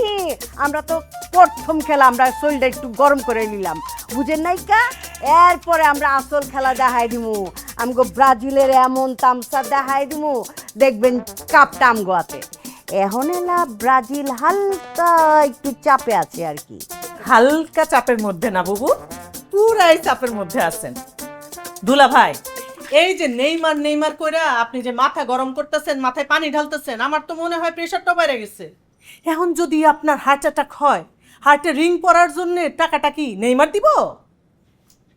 আমরা তো প্রথম খেলা, আমরা শরীরটা একটু গরম করে নিলাম, বুঝেন নাই কা? এরপরে আমরা আসল খেলা দেখাই দিমু, আমগো ব্রাজিলের এমন তামসা দেখাই দিমু, দেখবেন কাপটা আমগো হাতে। এখন এলা ব্রাজিল হালকা একটু চাপে আছে আর কি। হালকা চাপের মধ্যে না বুবু, পুরাই চাপের মধ্যে আছেন। দুলা ভাই, এই যে নেইমার নেইমার কইরা আপনি যে মাথা গরম করতেছেন, মাথায় পানি ঢালতেছেন, আমার তো মনে হয় প্রেশারটা বেড়ে গেছে। এখন যদি আপনার হার্ট অ্যাটাক হয়, হার্টে রিং পরার জন্য টাকাটা কি নেইমার দিব?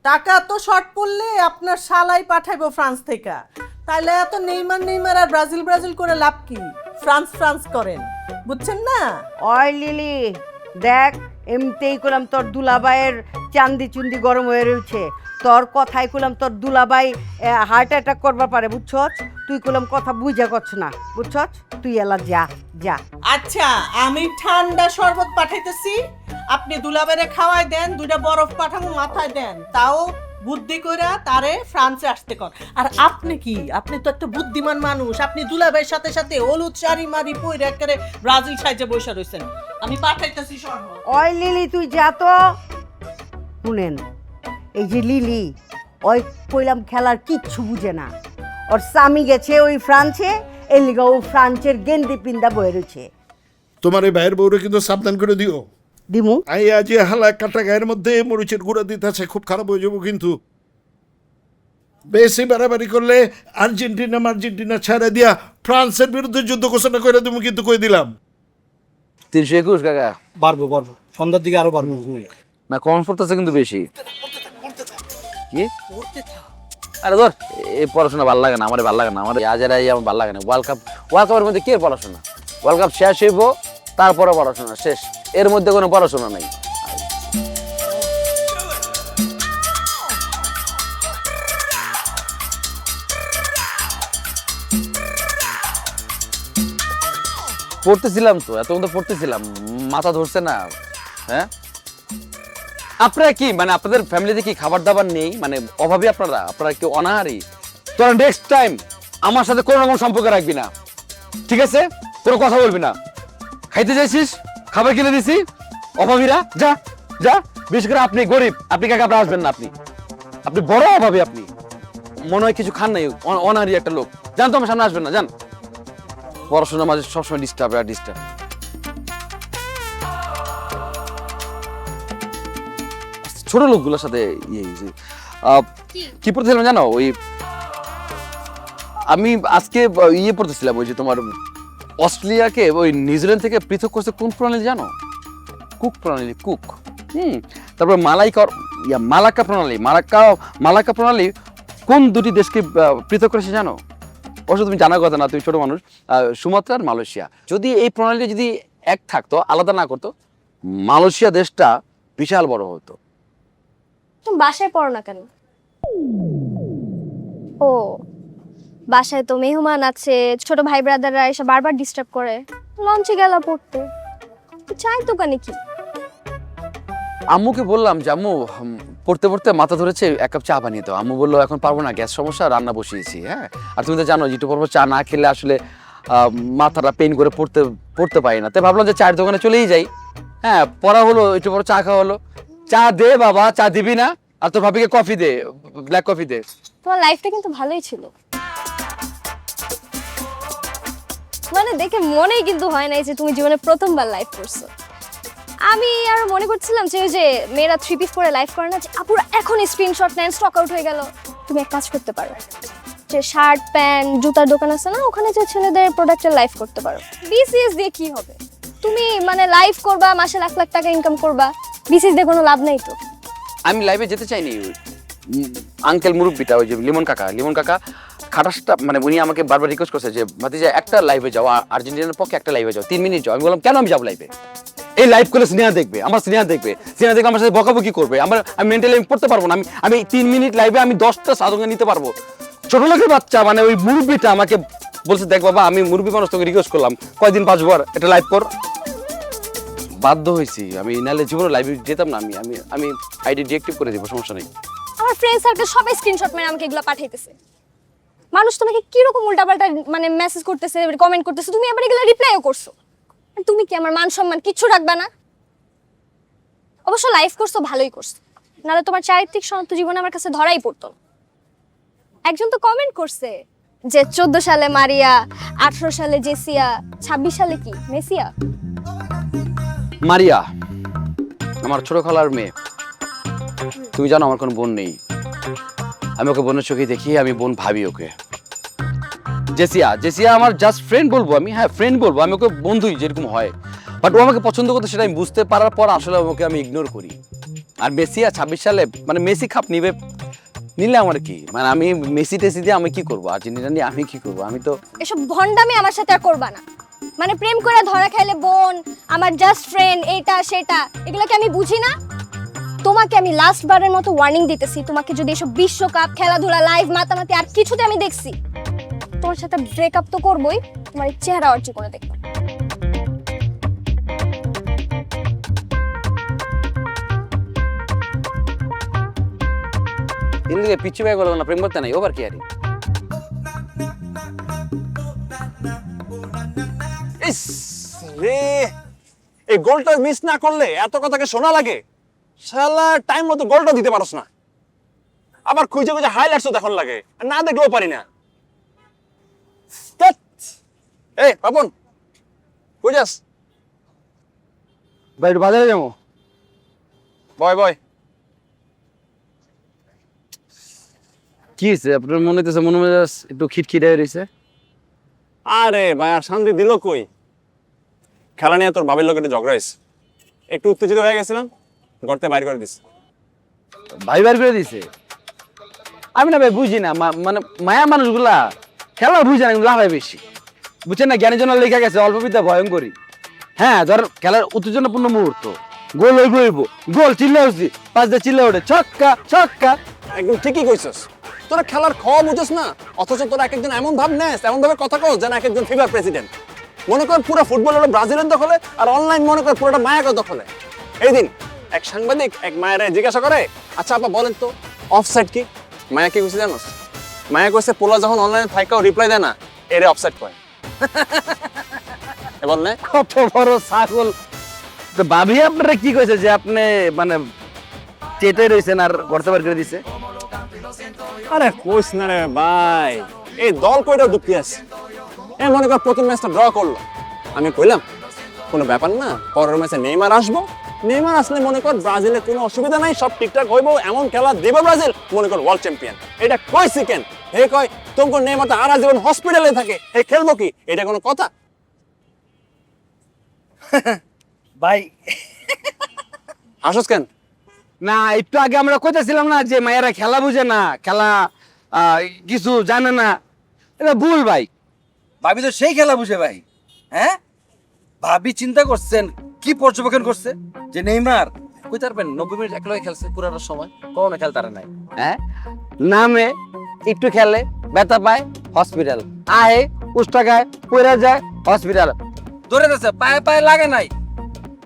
টাকা তো শর্ট পড়লে আপনার শালাই পাঠাইবো ফ্রান্স থেকে। তাইলে এত নেইমার নেইমার আর ব্রাজিল ব্রাজিল করে লাভ কি? ফ্রান্স ফ্রান্স করেন, বুঝছেন না? ওই লিলি দেখ, এমতেই করলাম তোর দুলাবাইয়ের চান্দি চুন্দি গরম হয়ে রয়েছে। তোর কথাই কইলাম তোর দুলাবাই হার্ট অ্যাটাক করবার পারে, বুঝছস? তুই কইলাম কথা বুঝা করছ না, বুঝছস? তুই এলা যা যা। আচ্ছা আমি ঠান্ডা শরবত পাঠাইতেছি, আপনি দুলাবাইরে খাওয়াই দেন, 2টা বরফ পাঠাবো মাথায় দেন, তাও বুদ্ধি কইরা তারে ফ্রান্সে আসতে কর। আর আপনি কি, আপনি তো একটা বুদ্ধিমান মানুষ, আপনি দুলাভাইয়ের সাথে সাথে হলুদ শাড়ি মারি পইরা একেবারে ব্রাজিল সাইজে বসে রইছেন। আমি পাঠাইতেছি শরবত। ওই লিলি তুই যা তো। শুনেন, এই যে লিলি, ওই কইলাম খেলার কিচ্ছু বুঝে না। ওর স্বামী গেছে ওই ফ্রান্সে, এর লিগা ও ফ্রান্সের গেন্দি পিন্দা বয়ে রয়েছে। তোমার এই ভাইয়ের বউরে কিন্তু সাবধান করে দিও। দিমু আই আজ হালা কাটা গায়ের মধ্যে মরিচের গুঁড়া দিতেছে, খুব খারাপ হয়ে যাবো কিন্তু। বেশি বাড়াবাড়ি করলে আর্জেন্টিনা ছাড়া দিয়া ফ্রান্সের বিরুদ্ধে যুদ্ধ ঘোষণা করে দেবো, কিন্তু কই দিলাম। 321 কাকা। পারবো সন্ধ্যার দিকে আরো পারবো না, কম পড়তেছে কিন্তু বেশি। কি আরে ধর, এই পড়াশোনা ভালো লাগে না আমার, ভালো লাগে না আমার, আজারাই আমার ভালো লাগে না। ওয়ার্ল্ড কাপের মধ্যে কি পড়াশোনা? ওয়ার্ল্ড কাপ শেষ হইব, তারপরে পড়াশোনা শেষ, এর মধ্যে কোনো পড়াশোনা নাই। পড়তেছিলাম তো, এতক্ষণ তো পড়তেছিলাম, মাথা ধরছে না। হ্যাঁ আপনারা কি মানে আপনাদের ফ্যামিলিতে কি খাবার দাবার নেই, মানে অভাবী আপনারা কি অনাহারি? তোরা নেক্সট টাইম আমার সাথে কোনো রকম সম্পর্ক রাখবি না, ঠিক আছে? কোনো কথা বলবি না। খাইতে চাইছিস, খাবার কিনে দিছি, অভাবীরা যা যা। বিশেষ করে আপনি গরিব, আপনি কাকে আপনারা আসবেন না, আপনি বড় অভাবী, আপনি মনে হয় কিছু খান নাই, অনাহারি একটা লোক। জান তো আমার সামনে আসবেন না, জান। পড়াশোনার মাঝে সবসময় ডিস্টার্ব। ছোট লোকগুলোর সাথে কি পড়তেছিলাম জানো? ওই আমি আজকে পড়তেছিলাম, ওই যে তোমার অস্ট্রেলিয়াকে ওই নিউজিল্যান্ড থেকে পৃথক করছে কোন প্রণালী জানো? কুক প্রণালী, কুক। তারপর মালাক্কা প্রণালী কোন দুটি দেশকে পৃথক করেছে জানো? অবশ্য তুমি জানার কথা না, তুমি ছোট মানুষ। সুমাত্রা আর মালয়েশিয়া। যদি এই প্রণালী যদি এক থাকতো, আলাদা না করতো, মালয়েশিয়া দেশটা বিশাল বড় হতো। তুমি বাসায় পড়ো না কেন? ও, বাসায় তো মেহমান আছে, ছোট ভাই ব্রাদাররা এসে বারবার ডিস্টার্ব করে। লঞ্চে গেলা পড়তে, চায়ের দোকানে কি? আম্মুকে বললাম যে আম্মু পড়তে পড়তে মাথা ধরেছে, এক কাপ চা বানিয়ে দাও। আম্মু বললো এখন পারবো না, গ্যাস সমস্যা, রান্না বসিয়েছি। হ্যাঁ, আর তুমি তো জানো যেটু পর্ব চা না খেলে আসলে মাথাটা পেইন করে পড়তে পারি না। তাই ভাবলাম যে চায়ের দোকানে চলেই যাই। হ্যাঁ, পড়া হলো, একটু পর চা খাওয়া হলো। চা দে বাবা, চা দিবি না? আর তোর ভাবিকে কফি দে, ব্ল্যাক কফি দে। তোমার লাইফটা কিন্তু ভালোই ছিল, মানে দেখে মনেই কিন্তু হয় নাই যে তুমি জীবনে প্রথমবার লাইভ করছো। আমি আরো মনে করছিলাম যে ওই যে মেয়েরা 3 পিস পরে লাইভ করে না, যে আপুরা এখনই স্ক্রিনশট নেন, স্টক আউট হয়ে গেল। তুমি এক কাজ করতে পারো, যে শার্ট প্যান্ট জুতার দোকান আছে না, ওখানে যে ছেলেদের প্রোডাক্টের লাইভ করতে পারো। বিসিএস দিয়ে কি হবে? তুমি মানে লাইভ করবা, মাসে লাখ লাখ টাকা ইনকাম করবা, বিসিএস দিয়ে কোনো লাভ নাই তো। আমি লাইভে যেতে চাইনি। আঙ্কেল মুরব্বিটা, ওই যে লিমন কাকা খাটাসটা, মানে উনি আমাকে বারবার রিকোয়েস্ট করছে যে ভাতিজা একটা লাইভে যাও, আর্জেন্টিনার পক্ষে একটা লাইভে যাও, 3 মিনিট যাও। আমি বললাম কেন আমি যাবো লাইভে? এই লাইভ করলে স্নেহা দেখবে, স্নেহা দেখবে আমার সাথে বকাবকি করবে, আমি মেন্টালি পড়তে পারবো না। আমি 3 মিনিট লাইভে আমি 10টা সাধনা নিতে পারবো। ছোট লোকের বাচ্চা, মানে ওই মুরব্বিটা আমাকে বলছে দেখ বাবা, আমি মুরব্বি মানুষ, তোকে রিকোয়েস্ট করলাম কয়দিন বাঁচবো, আর এটা লাইভ কর। বাধ্য হয়েছি আমি, নাহলে জীবনে লাইভে যেতাম না। আমি আইডি ডিএক্টিভ করে দিব, সমস্যা নেই। আমার ফ্রেন্ড সার্কেল সবাই স্ক্রিনশট মেরে আমাকে এগুলো পাঠাইতেছে। মানুষ তোমাকে কি রকম উল্টাপাল্টা মানে মেসেজ করতেছে, কমেন্ট করতেছে, তুমি আবার এগুলো রিপ্লাইও করছো। তুমি কি আমার মান সম্মান কিচ্ছু রাখবা না? অবশ্য লাইভ করছো, ভালোই করছো, নাহলে তোমার চারিত্রিক সনাতন জীবনে আমার কাছে ধরাই পড়তো। একজন তো কমেন্ট করছে যে 14 সালে মারিয়া, 18 সালে জেসিয়া, 26 সালে কি মেসিয়া। মারিয়া আমার ছোট খালার মেয়ে। তুমি জানো আমার কোনো বোন নেই, আমি ওকে বোনের চোখে দেখি, আমি বোন ভাবি ওকে। জেসিয়া আমার জাস্ট ফ্রেন্ড বলবো আমি, হ্যাঁ ফ্রেন্ড বলবো আমি, ওকে বন্ধুই যেরকম হয়। বাট ও আমাকে পছন্দ করতে সেটা আমি বুঝতে পারার পর আসলে ওকে আমি ইগনোর করি। আর মেসিয়া 26 সালে মানে মেসি খাপ নিলে আমার কি, মানে আমি মেসি টেসি দিয়ে আমি কি করবো, আর্জেন্টিনা নিয়ে আমি কি করবো? আমি তো এসব ভন্ডামি আমার সাথে আর করবা না। মানে প্রেম করে ধরা খাইলে বোন, আমার জাস্ট ফ্রেন্ড, এটা সেটা, এগুলোকে আমি বুঝি না। তোমাকে আমি লাস্ট বারের মতো ওয়ার্নিং দিতেছি, তোমাকে যদি এসব বিশ্বকাপ, খেলাধুলা, লাইভ, মাতামাতি আর কিছুতে আমি দেখছি, তোমার সাথে ব্রেকআপ তো করবোই, তোমার এই চেহারা আর জীবনে দেখবো। দিল্লিতে পিছু ভাই বলবো না, প্রেম করতে নাই, ওভার কি আরে। রে, এই গোলটা মিস না করলে এত কথাকে শোনা লাগে? শালা টাইম মতো গোলটা দিতে পারছ না, আবার খুঁজে খুঁজে হাইলাইটসও দেখন লাগে, আর না দেখলেও পারি না। এই পাপন, কই যাস? ভাই একটু বাজারে যাবো। বয় কি হয়েছে আপনার? মনে হইতেছে মনে মেজাজ একটু খিটখিটে রয়েছে। আরে ভাই, আর শান্তি দিল কই? খেলা নিয়ে তোর বাবির লোক একটু ঝগড়া হয়েছে, একটু উত্তেজিত হয়ে গেছিলাম, গড়তে বাইর করে দিস। ভাই বার করে দিছে? আমি না ভাই বুঝি না, মানে মায়া মানুষগুলা খেলা বুঝে না, লাভ হয় বেশি, বুঝছেন না? জ্ঞানের জন্য লেখা গেছে অল্প বিদ্যা ভয়ঙ্করী। হ্যাঁ, ধর খেলার উত্তেজনাপূর্ণ মুহূর্ত, গোল হইব, গোল চিল্লা উঠছি, 5 দিয়ে চিল্লা ওঠে, ছক্কা। একদম ঠিকই কইছস, তোরা খেলার খাওয়া বুঝছ না, অথচ তোরা এক একজন এমন ভাব নেস, এমন ভাবে কথা কস যেন এক একজন ফিফার প্রেসিডেন্ট। মনে কর পুরো ফুটবল হলো ব্রাজিলের দখলে, আর অনলাইন মনে কর পুরোটা মায়াকের দখলে। এই দিন এক সাংবাদিক এক মায়ের জিজ্ঞাসা করে, আচ্ছা আপা বলেন তো অফসাইড কি? মায়া কি কইছে জানোস? মায়া কইছে পোলা যখন অনলাইনে থাইকাও রিপ্লাই দেয় না, এরে অফসাইড কয়। এ বল না, কত বড় ছাগল। তো ভাবি আপনারা কি কইছে যে আপনি মানে চেটে রইছেন আর গড়তে বার করে দিছে? আরে কইস না রে ভাই, এই দল কয়টা দুঃখী আছে। এই মনে কর প্রথম ম্যাচটা ড্র করলো, আমি কইলাম কোনো ব্যাপার না, পরের ম্যাচে নেইমার আসবো, নেইমার আসলে মনে কর ব্রাজিলের কোনো অসুবিধা নাই, সব ঠিকঠাক হইব, এমন খেলা দেবে ব্রাজিল, মনে কর ওয়ার্ল্ড চ্যাম্পিয়ন। এটা কয় সেকেন্ড হে কয় তোমার নেইমার তো আর জীবন হসপিটালে থাকে, হে খেলবো কি? এটা কোনো কথা ভাই? হাসস কেন? না, একটু আগে আমরা কইতেছিলাম না যে মায়েরা খেলা বুঝে না, খেলা কিছু জানে না, এটা ভুল ভাই। ভাবি তো সেই খেলা বুঝে ভাই। হ্যাঁ, ভাবি চিন্তা করছেন, কি পর্যবেক্ষণ করছে যে নেইমার কই তারবেন 90 মিনিট একলাই খেলছে পুরানো সময়, কখনো খেলতারে নাই। হ্যাঁ, নামে একটু খেলে ব্যথা পায় হসপিটাল, আয়ে উষ্টা গায় পড়ে যায় হসপিটাল, ধরে যাচ্ছে পায়ে পায়ে লাগে নাই।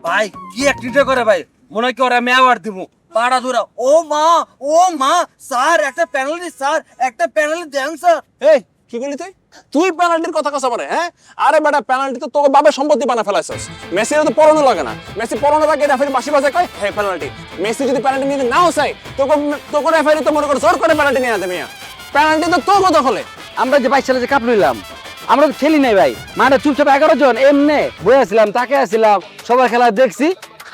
ভাই কি অ্যাক্টিংটা করে ভাই, মনে হয় কি ওরা আমি অ্যাওয়ার্ড দিব। পাড়া ধরা, ও মা স্যার একটা পেনাল্টি, স্যার একটা পেনাল্টি দেন স্যার। এই কি বলি তুই পেনাল্টির কথা কথা বলে? হ্যাঁ, আরে বেটা পেনাল্টি তো তোর বাবার সম্পত্তি বানা ফেলাইছস। মেসির তো পড়ানো লাগে না, মেসি পড়ানো লাগে রেফারি বাসি বাজে কয় হে পেনাল্টি। মেসি যদি পেনাল্টি নিতে নাও চাই তোকে রেফারি তো মনে করে জোর করে পেনাল্টি নিয়ে আনতে মিয়া। পেনাল্টি তো তোর কথা হলে। আমরা যে 22 সালে যে কাপ লইলাম, আমরা তো খেলি নাই ভাই, মানে চুপচাপ 11 জন এমনে বয়ে আসছিলাম, তাকে আসছিলাম, সবার খেলা দেখছি।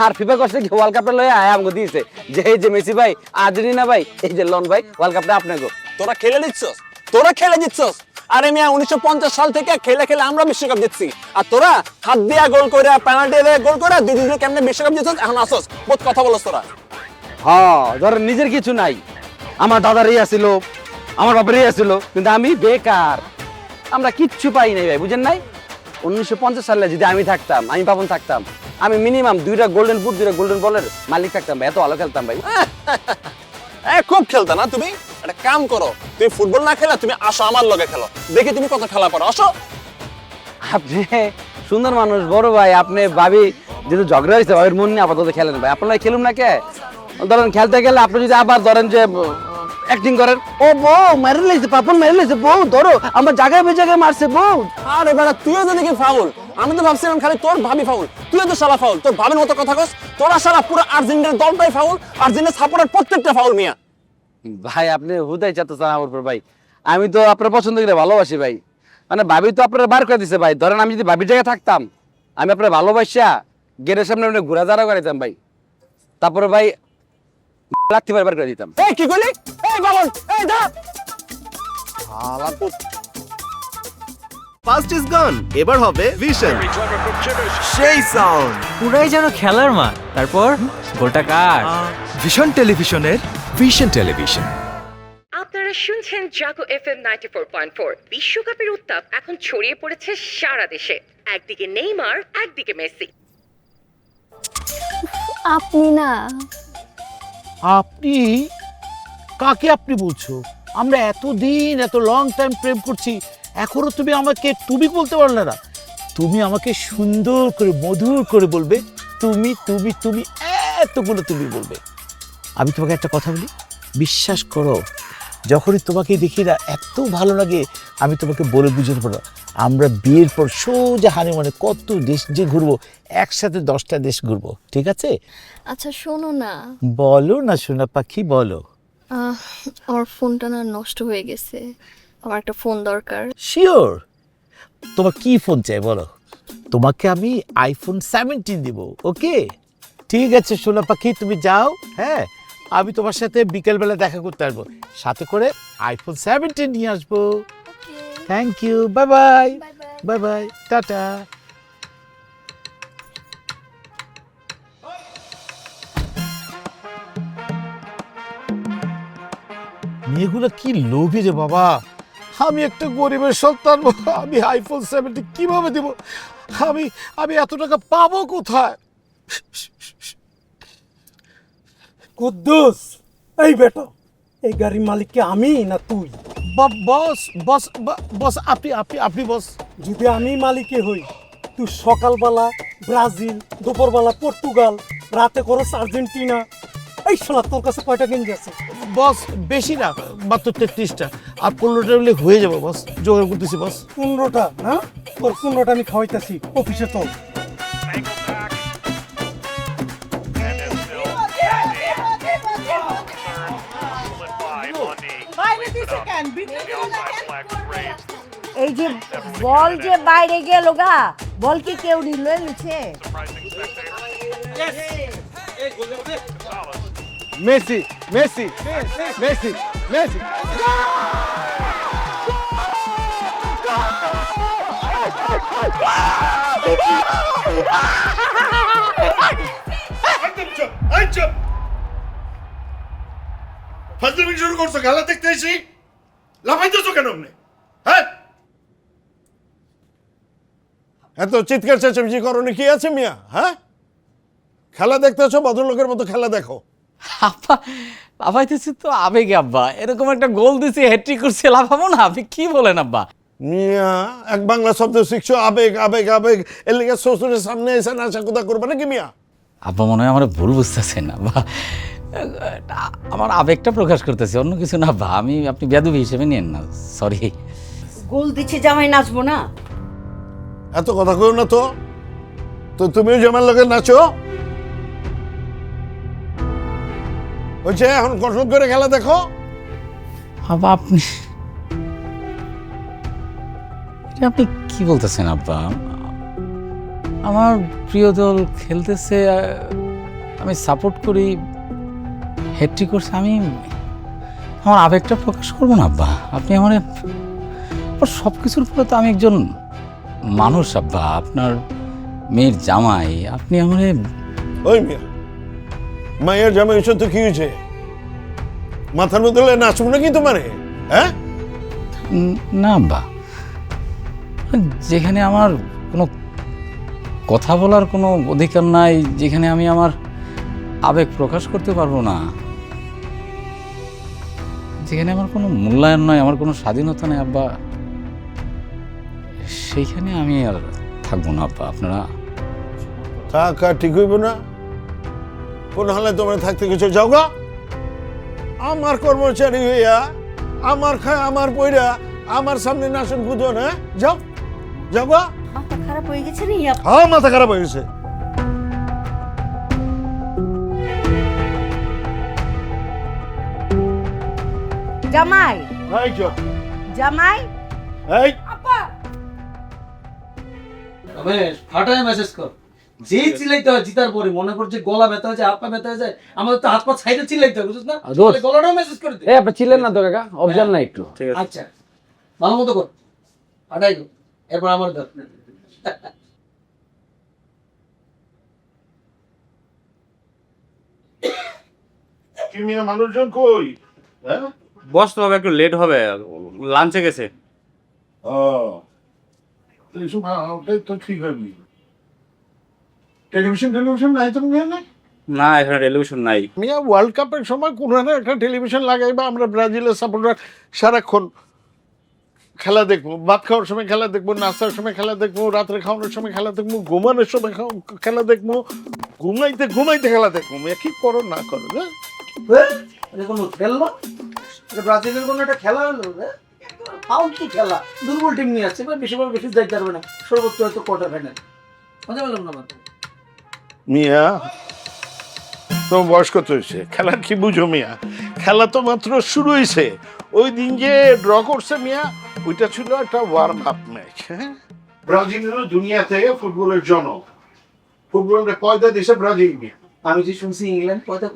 আর ফিফা করছে কি ওয়ার্ল্ড কাপটা লয়ে আয় আমগো দিয়েছে যে এই যে মেসি ভাই, আর্জেন্টিনা ভাই, এই যে লন ভাই, ওয়ার্ল্ড কাপটা আপনাকে। তোরা খেলে দিচ্ছস। আরে মিয়া 1950 সাল থেকে খেলে খেলে আমরা বিশ্বকাপ জিতছি, আর তোরা হাত দিয়া গোল করে পেনাল্টি দিয়ে গোল করে দুই দিনে কেমনে বিশ্বকাপ জিতছস এখন আসছস বহুত কথা বলছ তোরা। হ্যাঁ, ধরেন নিজের কিছু নাই, আমার দাদারই আছিল, আমার বাবারই আছিল, কিন্তু আমি বেকার, আমরা কিচ্ছু পাই নাই ভাই, বুঝেন নাই? 1950 সালে যদি আমি থাকতাম, আমি পাপন থাকতাম, আমি মিনিমাম 2টা গোল্ডেন বুট 2টা গোল্ডেন বলের মালিক থাকতাম ভাই, এত ভালো খেলতাম ভাই। খুব খেলতা না তুমি? একটা কাম করো, তুমি ফুটবল না খেলা তুমি আসো আমার লগে খেলো, দেখি তুমি কত খেলা পারো। আসো। আপনি সুন্দর মানুষ, বড় ভাই, আপনি ভাবি যেহেতু ঝগড়া হয়েছে, ভাবির মন নিয়ে আপাতত খেলেন ভাই, আপনারা খেলুন না কে? ধরেন খেলতে গেলে আপনি যদি আবার ধরেন যে অ্যাক্টিং করেন, ও বউ মেরে লেছে, পাপন মেরে লেছে, বউ ধরো, আমার জায়গায় বেজায়গায় মারছে বউ। আরে বেটা তুইও তো দেখি ফাউল, আমি তো ভাবছিলাম খালি তোর ভাবি ফাউল, তুইও তো শালা ফাউল, তোর ভাবির মতো কথা কস। তোরা শালা পুরো আর্জেন্টিনার দলটাই ফাউল, আর্জেন্টিনার সাপোর্টার প্রত্যেকটা ফাউল মিয়া। ভাই আপনি হুদাই চাচ্ছেন আমার উপর ভাই, আমি তো আপনার পছন্দ করে ভালোবাসি ভাই, মানে ভাবি তো আপনারা বার করে দিছে ভাই। ধরেন আমি যদি ভাবির জায়গায় থাকতাম, আমি আপনার ভালোবাসা গেটের সামনে ঘোরা দাঁড়া করে দিতাম ভাই, তারপরে ভাই লাথি বার করে দিতাম। এই কি কইলি? এই বাবন, এই দা শালা পুত। ফার্স্ট ইজ গন, এবার হবে ভিশন। সেই সাউন্ড পুরাই যেন খেলার মাঠ। তারপর গোলটা কার? ভিশন টেলিভিশনের ভিশন টেলিভিশন। আপনারা শুনছেন জাগো এফএম 94.4। বিশ্বকাপের উত্তাপ এখন ছড়িয়ে পড়েছে সারা দেশে, একদিকে নেইমার, একদিকে মেসি। আপনি না, আপনি কাকে আপনি বলছো? আমরা এতদিন এত লং টাইম প্রেম করছি, এখনো তুমি আমাকে তুমি বলতে পারলে না? তুমি আমাকে সুন্দর করে মধুর করে বলবে তুমি তুমি তুমি, এতগুলো তুমি বলবে। আমি তোমাকে একটা কথা বলি, বিশ্বাস করো, যখনই তোমাকে দেখি না এত ভালো লাগে, আমি তোমাকে বলে বুঝাতে পারবো। আমরা বিয়ের পর সোজা হানিমুনে কত দেশ যে ঘুরবো, একসাথে 10টা দেশ ঘুরবো, ঠিক আছে? আচ্ছা শোনো না। বলো না সোনা পাখি, বলো। আমার ফোনটা না নষ্ট হয়ে গেছে, আমার একটা ফোন দরকার। শিওর, তোমার কি ফোন চাই বলো, তোমাকে আমি আইফোন 17 দিব। ওকে ঠিক আছে সোনা পাখি, তুমি যাও। হ্যাঁ, আমি তোমার সাথে বিকেলবেলা দেখা করতে আসবো, সাথে করে আইফোন 17 নিয়ে আসবো। Thank you, bye bye, bye bye, tata. মেয়েগুলো কি লোভী রে বাবা, আমি একটা গরিবের সন্তান, আমি আইফোন 17 কিভাবে দেব? আমি এত টাকা পাবো কোথায়? কুদ্দুস, এই বেটা, এই গাড়ির মালিক কি আমি না তুই? বস বস বস, আপনি বস। যদি আমি মালিকে হই, তুই সকালবেলা ব্রাজিল, দুপুরবেলা পর্তুগাল, রাতে করো আর্জেন্টিনা। এই শোনা, তোর কাছে কয়টা গেঞ্জি আছে? বস বেশি না, মাত্র 33টা, আর 15টা হলে হয়ে যাবো বস, জোগাড় করতেছি বস। 15টা না? তোর 15টা আমি খাওয়াইতেছি, অফিসে তো। এই যে বল যে বাইরে গেল গা, বল কি কেউ নিল নিচে? Messi Messi Messi Messi. ফাজলামি শুরু করছো, খেলা দেখতে এসি। লাফাইতেছো কেন আপনি? হ্যাঁ, এত চিৎকার চেঁচামেচি করনি কি আছে মিয়া? হ্যাঁ, খেলা দেখতেছো, ভদ্রলোকের মতো খেলা দেখো। আব্বা লাফাইতেছি তো আবেগে আব্বা, এরকম একটা গোল দিছি, হ্যাট্রিক করছে, লাফাবো না? আপনি কি বলেন আব্বা? মিয়া এক বাংলা শব্দ শিখছো, আবেগ আবেগ আবেগ, এর লেগে শ্বশুরের সামনে এসে নাচা কোথা করবে নাকি মিয়া? আব্বা মনে হয় আমার ভুল বুঝতেছেন আব্বা, আমার আবেগটা প্রকাশ করতেছি, অন্য কিছু না আব্বা। আপনি বেয়াদবি হিসেবে নিয়েন না, সরি। গোল দিচ্ছে জামাই, নাচবো না? এত কথা কইও না তো। তো তুমিও জামার লগে নাচো। হচ্ছে এখন কঠোর করে খেলা দেখো। আব্বা আপনি আপনি কি বলতেছেন আব্বা? আমার প্রিয় দল খেলতেছে, আমি সাপোর্ট করি, হ্যাট্রিক করছে, আমি আমার আবেগটা প্রকাশ করবো না আব্বা? আপনি আমার সব কিছুর পরে তো আমি একজন মানুষ আব্বা, আপনার মেয়ের জামাই, আপনি আমার। ওই মিয়া, মায়ের জামাই হচ্ছে তো কি হয়েছে? মাথার মধ্যে নাচবো নাকি তোমারে? হ্যাঁ, না আব্বা, যেখানে আমার কোনো কথা বলার কোনো অধিকার নাই, যেখানে আমি আমার আবেগ প্রকাশ করতে পারবো না, যেখানে আমার কোনো মূল্যায়ন নয়, আমার কোনো স্বাধীনতা নেই আব্বা, সেইখানে আমি আর থাকবো না আব্বা। আপনারা থাকা ঠিক হইব না? কোন হালে তোমরা থাকতে কিছু যাও গা? আমার কর্মচারী হইয়া, আমার খায়, আমার পয়রা, আমার সামনে নাচন কুদো না? যাও যাও গা। মাথা খারাপ হয়ে গেছে রে? হ্যাঁ, মাথা খারাপ হয়ে গেছে। জামাই, এই চুপ। জামাই, এই রমেশ, ফাটায় মেসেজ কর। যেই চিল্লাইতে হয় জিতার পরে, মনে করছে গলা ব্যথা হয়েছে, হাত পা ব্যথা হয়ে যায়, আমাদের তো হাত পা সাইডে চিল্লাইতে হবে, বুঝছিস না? গলাটাও মেসেজ করে দে। আপনি চিল্লেন না তো কাকা, অবজার না একটু। আচ্ছা, ভালো মতো কর, ফাটাই গো, এরপর আমার ধর। কি মিয়া, মানুষজন কই? হ্যাঁ, বস তো হবে, একটু লেট হবে, লাঞ্চে গেছে। ও এইসব ওটাই তো ঠিক হয়নি। টেলিভিশন নাই তো মিয়া? না না, এখানে টেলিভিশন নাই। মিয়া, ওয়ার্ল্ড কাপের সময় কোনো একটা টেলিভিশন লাগাইবা, আমরা ব্রাজিলের সাপোর্টার সারাক্ষণ খেলা দেখবো, ভাত খাওয়ার সময় খেলা দেখবো, নাস্তার সময় খেলা দেখবো, রাত্রে খাওয়ানোর সময় খেলা দেখবো, ঘুমানোর সময় খেলা দেখবো, ঘুমাইতে ঘুমাইতে খেলা দেখবো। মিয়া কি করো না করো? কোনো খেললো, ব্রাজিলের কোনো একটা খেলা হলো, ফালতু খেলা, দুর্বল টিম নিয়ে আসছে, বেশি যাইতে পারবে না, সর্বোচ্চ হয়তো কোয়ার্টার ফাইনাল। মজা পেলাম না মাত্র। মিয়া, তোমার বয়স কত হয়েছে? খেলার কি বুঝো মিয়া? খেলা তো মাত্র শুরু হয়েছে। ওই দিন যে ড্র করছে মিয়া, ওইটা ছিল একটা ওয়ার্ম আপ ম্যাচ। হ্যাঁ, ব্রাজিল হলো দুনিয়াতে ফুটবলের জনক। ফুটবলের কয়টা দেশে ব্রাজিল মিয়া? আমি যে শুনছি ইংল্যান্ড কয়টা,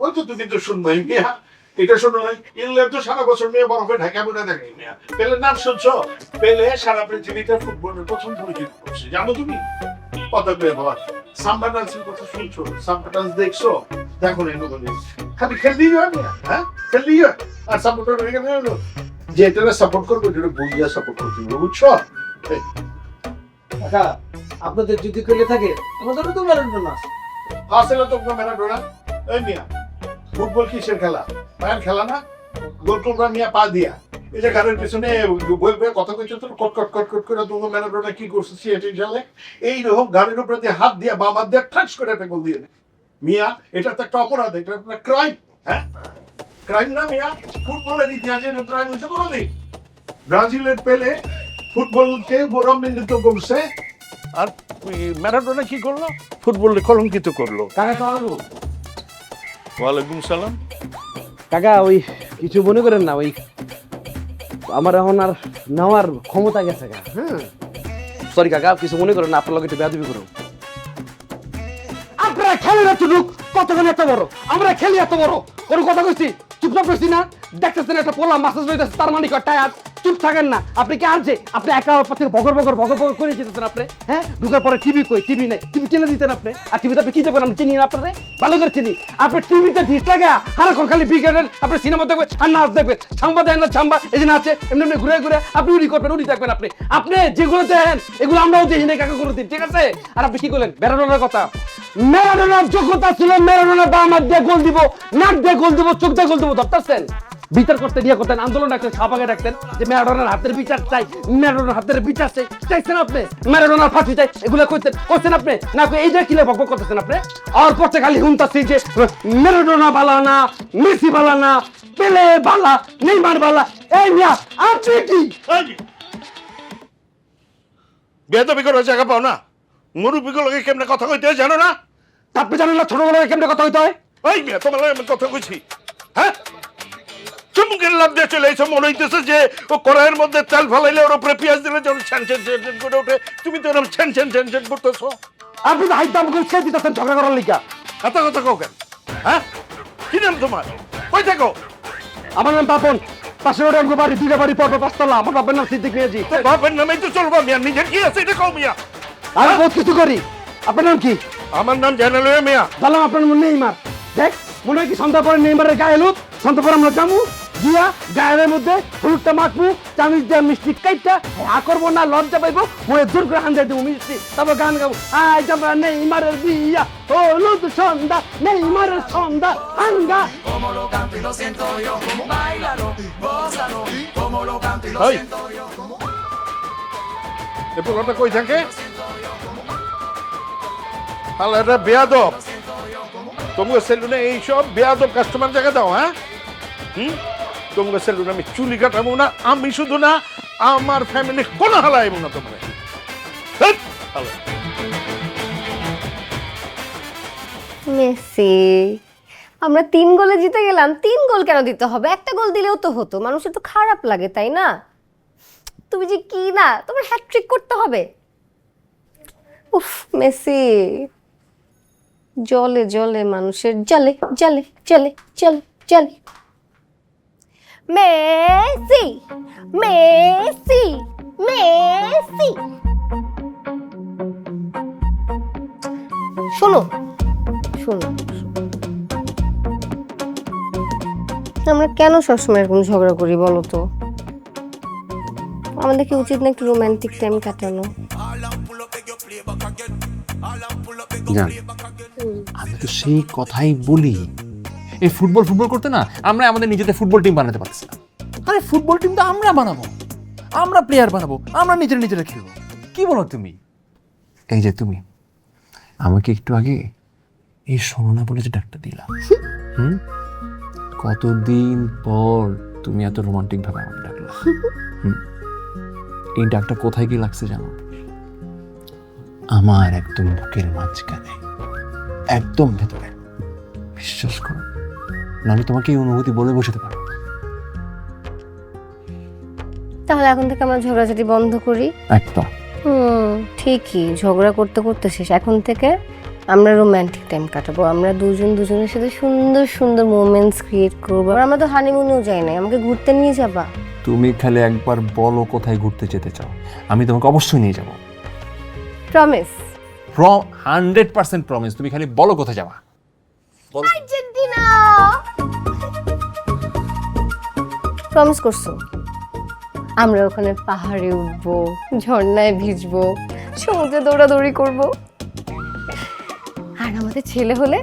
ওই তো তুমি তো শুনবাই মিয়া, এটা শোনো নাই? ইংল্যান্ড তো সারা বছর মিয়া বরফে ঢাকা পড়ে থাকে মিয়া। পেলের নাম শুনছো? পেলে সারা পৃথিবীতে ফুটবলের প্রথম পরিচিত করছে, জানো তুমি? কথা কয়ে বাবা, সাম্বা ডান্সের কথা শুনছো? সাম্বা ডান্স দেখছো? দেখো না কোনো দিন? খালি খেলতেই হয় মিয়া, হ্যাঁ খেলতেই হয়। আর সাপোর্টার হয়ে গেলে হলো যে এটা সাপোর্ট করবো, এটা বুঝিয়া সাপোর্ট করতে হবে, বুঝছো? কাকা আপনাদের যদি খেলে থাকে আমাদেরও তো ম্যারাডোনা আছে। আসলে তো ম্যারাডোনা। এই মিয়া, ফুটবল কিসের খেলা? পায়ের খেলা না? গোল করবা মিয়া পা দিয়া। এই যে গানের পিছনে বই কথা কইছো তো, কট কট কট কট করে তোমার ম্যারাডোনা কি করছে সিএটি জালে? এইরকম গানের উপরে দিয়ে হাত দিয়া, বাম হাত দিয়ে ঠাস করে একটা গোল দিয়ে দেয়। মিয়া, এটা তো একটা অপরাধ, এটা একটা ক্রাইম। হ্যাঁ, ক্রাইম না মিয়া? ফুটবলের ইতিহাসে এটা ক্রাইম হচ্ছে কোনোদিন? ব্রাজিলের পেলে ফুটবলকে গৌরবান্বিত করছে, আর ম্যারাডোনা কি করলো? ফুটবলকে কলঙ্কিত করলো। কাকা খাওয়াবো? ওয়ালাইকুম সালাম। কাকা ওই কিছু মনে করেন না, ওই আমার এখন আর নেওয়ার ক্ষমতা গেছে গা। হ্যাঁ, সরি কাকা, কিছু মনে করেন না, আপনার লগে একটু বেয়াদবি করো। আপনারা খেলেন এতটুক, কতক্ষণ এত বড়, আমরা খেলি এত বড়, কোনো কথা কইছি? চুপচাপ করছি না? দেখতেছেন একটা পোলা মাসাজ লইতেছে, তার মানে টায়ার চুপ থাকেন না। আপনি কি আনছে আপনি একা পাশে বগর করে যেতেছেন আপনি? হ্যাঁ, ঢুকার পরে টিভি কই? টিভি নাই, টিভি কিনে দিতেন আপনি। আর টিভিতে আপনি কি দেখবেন? আমি চিনি না আপনারে, ভালো করে চিনি। আপনি টিভিতে ডিশ লাগা সারাক্ষণ খালি বিকেটের আপনি সিনেমা দেখবেন আর নাচ দেখবেন। সাম্বা দেন না সাম্বা, এই যে নাচে এমনি এমনি ঘুরে ঘুরে আপনি উড়ি করবেন, উড়ি দেখবেন। আপনি যেগুলো দেন এগুলো আমরাও দেখি না কাকা করে দিন, ঠিক আছে? আর আপনি কি করলেন? ম্যারাডোনার কথা, ম্যারাডোনার যোগ্যতা ছিল ম্যারাডোনা বাম হাত দিয়ে গোল দিব, নাক দিয়ে গোল দিব, চোখ দিয়ে গোল দিব, ধরতেছেন? বিচার করতে নিয়ে করতেন, আন্দোলন রাখতেন, শাহবাগে রাখতেন যে ম্যারাডোনার হাতের বিচার চাই, ম্যারাডোনার হাতের বিচার চাই, চাইছেন আপনি? ম্যারাডোনার ফাঁসি চাই, এগুলো করছেন আপনি না? এইটা কিলে বক করতেছেন আপনি? আর পড়তে খালি শুনতাছি যে ম্যারাডোনা বালা না, মেসি বালা না, পেলে বালা, নেইমার বালা। এই মিয়া আপনি কি বেয়াদবি করার জায়গা পাও না? মুরব্বীগুলোকে কেমনে কথা কইতে হয় জানো না? আপনি জানেন না ছোটগুলোকে কেমনে কথা হইতে হয়? ওই মিয়া তোমার আমি কথা কইছি, হ্যাঁ? চুমুকের লাভ দিয়ে চলে এসে মনে হইতেছে যে ও কড়াইয়ের মধ্যে তেল ফেলাইলে ওর উপরে পেঁয়াজ দিলে যেন ছ্যান ছ্যান ছ্যান ছ্যান করে ওঠে, তুমি তো এরকম ছ্যান ছ্যান ছ্যান ছ্যান করতেছো। আপনি তো হাইতাম করে ছেড়ে দিতেছেন ঝগড়া করার লিগা। এত কথা কও কেন? হ্যাঁ, কি নাম তোমার? কই থাকো? আমার নাম পাপন, পাশের রোডে আমার বাড়ি, দুইটা বাড়ি পর পাঁচতলা। আমার বাপের নাম সিদ্দিক মিয়াজি। তোর বাপের নামেই তো চলবো মিয়া, নিজের কি আছে এটা কও মিয়া। আমি বহুত কিছু করি। আপনার নাম কি? আমার নাম জানালো মিয়া। জানলাম আপনার নাম নেইমার। দেখ মনে হয় কি সন্ধ্যা পরে নেইমারের গায়ে হলুদ, সন্ধ্যা পরে আমরা জামু গিয়া গায়ের মধ্যে হলুদটা মাখবো, চামিচ দিয়ে মিষ্টি কাইটটা হা করবো না, লজ্জা পাইবো, মনে জোর করে হান দিয়ে দেবো মিষ্টি, তারপর গান গাবো, আই যাবা নেইমারের বিয়া, হলুদ সন্ধ্যা, নেইমারের সন্ধ্যা, হাঙ্গা। এই পোলাটা কই থাকে? হালাটা বেয়াদব। তোমাকে সেলুনে এইসব বেয়াদব কাস্টমার জায়গা দাও, হ্যাঁ? তোমাকে সেলুনে আমি চুলি কাটাবো না, আমি শুধু না, আমার ফ্যামিলি কোনো হালাইব না তোমার। মেসি, আমরা 3 গোলে জিতে গেলাম। 3 গোল কেন দিতে হবে? একটা গোল দিলেও তো হতো। মানুষের তো খারাপ লাগে, তাই না? তুমি যে কি না, তোমার হ্যাটট্রিক করতে হবে। উফ মেসি, জলে জলে মানুষের জলে জলে জলে জলে জলে। মেসি মেসি মেসি, শোনো শোনো, আমরা কেন সবসময় এরকম ঝগড়া করি বলো তো? আমাদের কি উচিত না একটু রোমান্টিক টাইম কাটানো? জান, আমি তো সেই কথাই বলি। এই ফুটবল ফুটবল করতে না আমরা আমাদের নিজেদের ফুটবল টিম বানাতে পারছি না। আরে ফুটবল টিম তো আমরা বানাবো, আমরা প্লেয়ার বানাবো, আমরা নিজেরা খেলবো। কি বলো তুমি? এই যে তুমি আমাকে একটু আগে এই সোনা বলে যে ডাকটা দিলা, কতদিন পর তুমি এত রোমান্টিক ভাবে আমাকে ডাকলা। এই ডাকটা কোথায় গিয়ে লাগছে জানো? আমার একদম বুকের মাঝখানে, একদম ভেতরে। বিশ্বাস করো, না আমি তোমাকে এই অনুভূতি বলে বসাতে পারবো। তাহলে এখন থেকে আমরা ঝগড়াঝাটি বন্ধ করি। একদম ঠিকই, ঝগড়া করতে করতে শেষ। এখন থেকে আমরা রোমান্টিক টাইম কাটাবো, আমরা দুজনের সাথে সুন্দর সুন্দর মোমেন্টস ক্রিয়েট করবো। আমরা তো হানিমুনেও যাই নাই, আমাকে ঘুরতে নিয়ে যাবা? তুমি খালি একবার বলো কোথায় ঘুরতে যেতে চাও, আমি তোমাকে অবশ্যই নিয়ে যাবো। প্রমিস? 100% প্রমিস। তুমি খালি বলো কোথায় যাবা। আর্জেন্টিনা। প্রমিস করছো? আমরা ওখানে পাহাড়ে উঠবো, ঝর্ণায় ভিজবো, সমুদ্রে দৌড়াদৌড়ি করব। আর আমাদের ছেলে হলে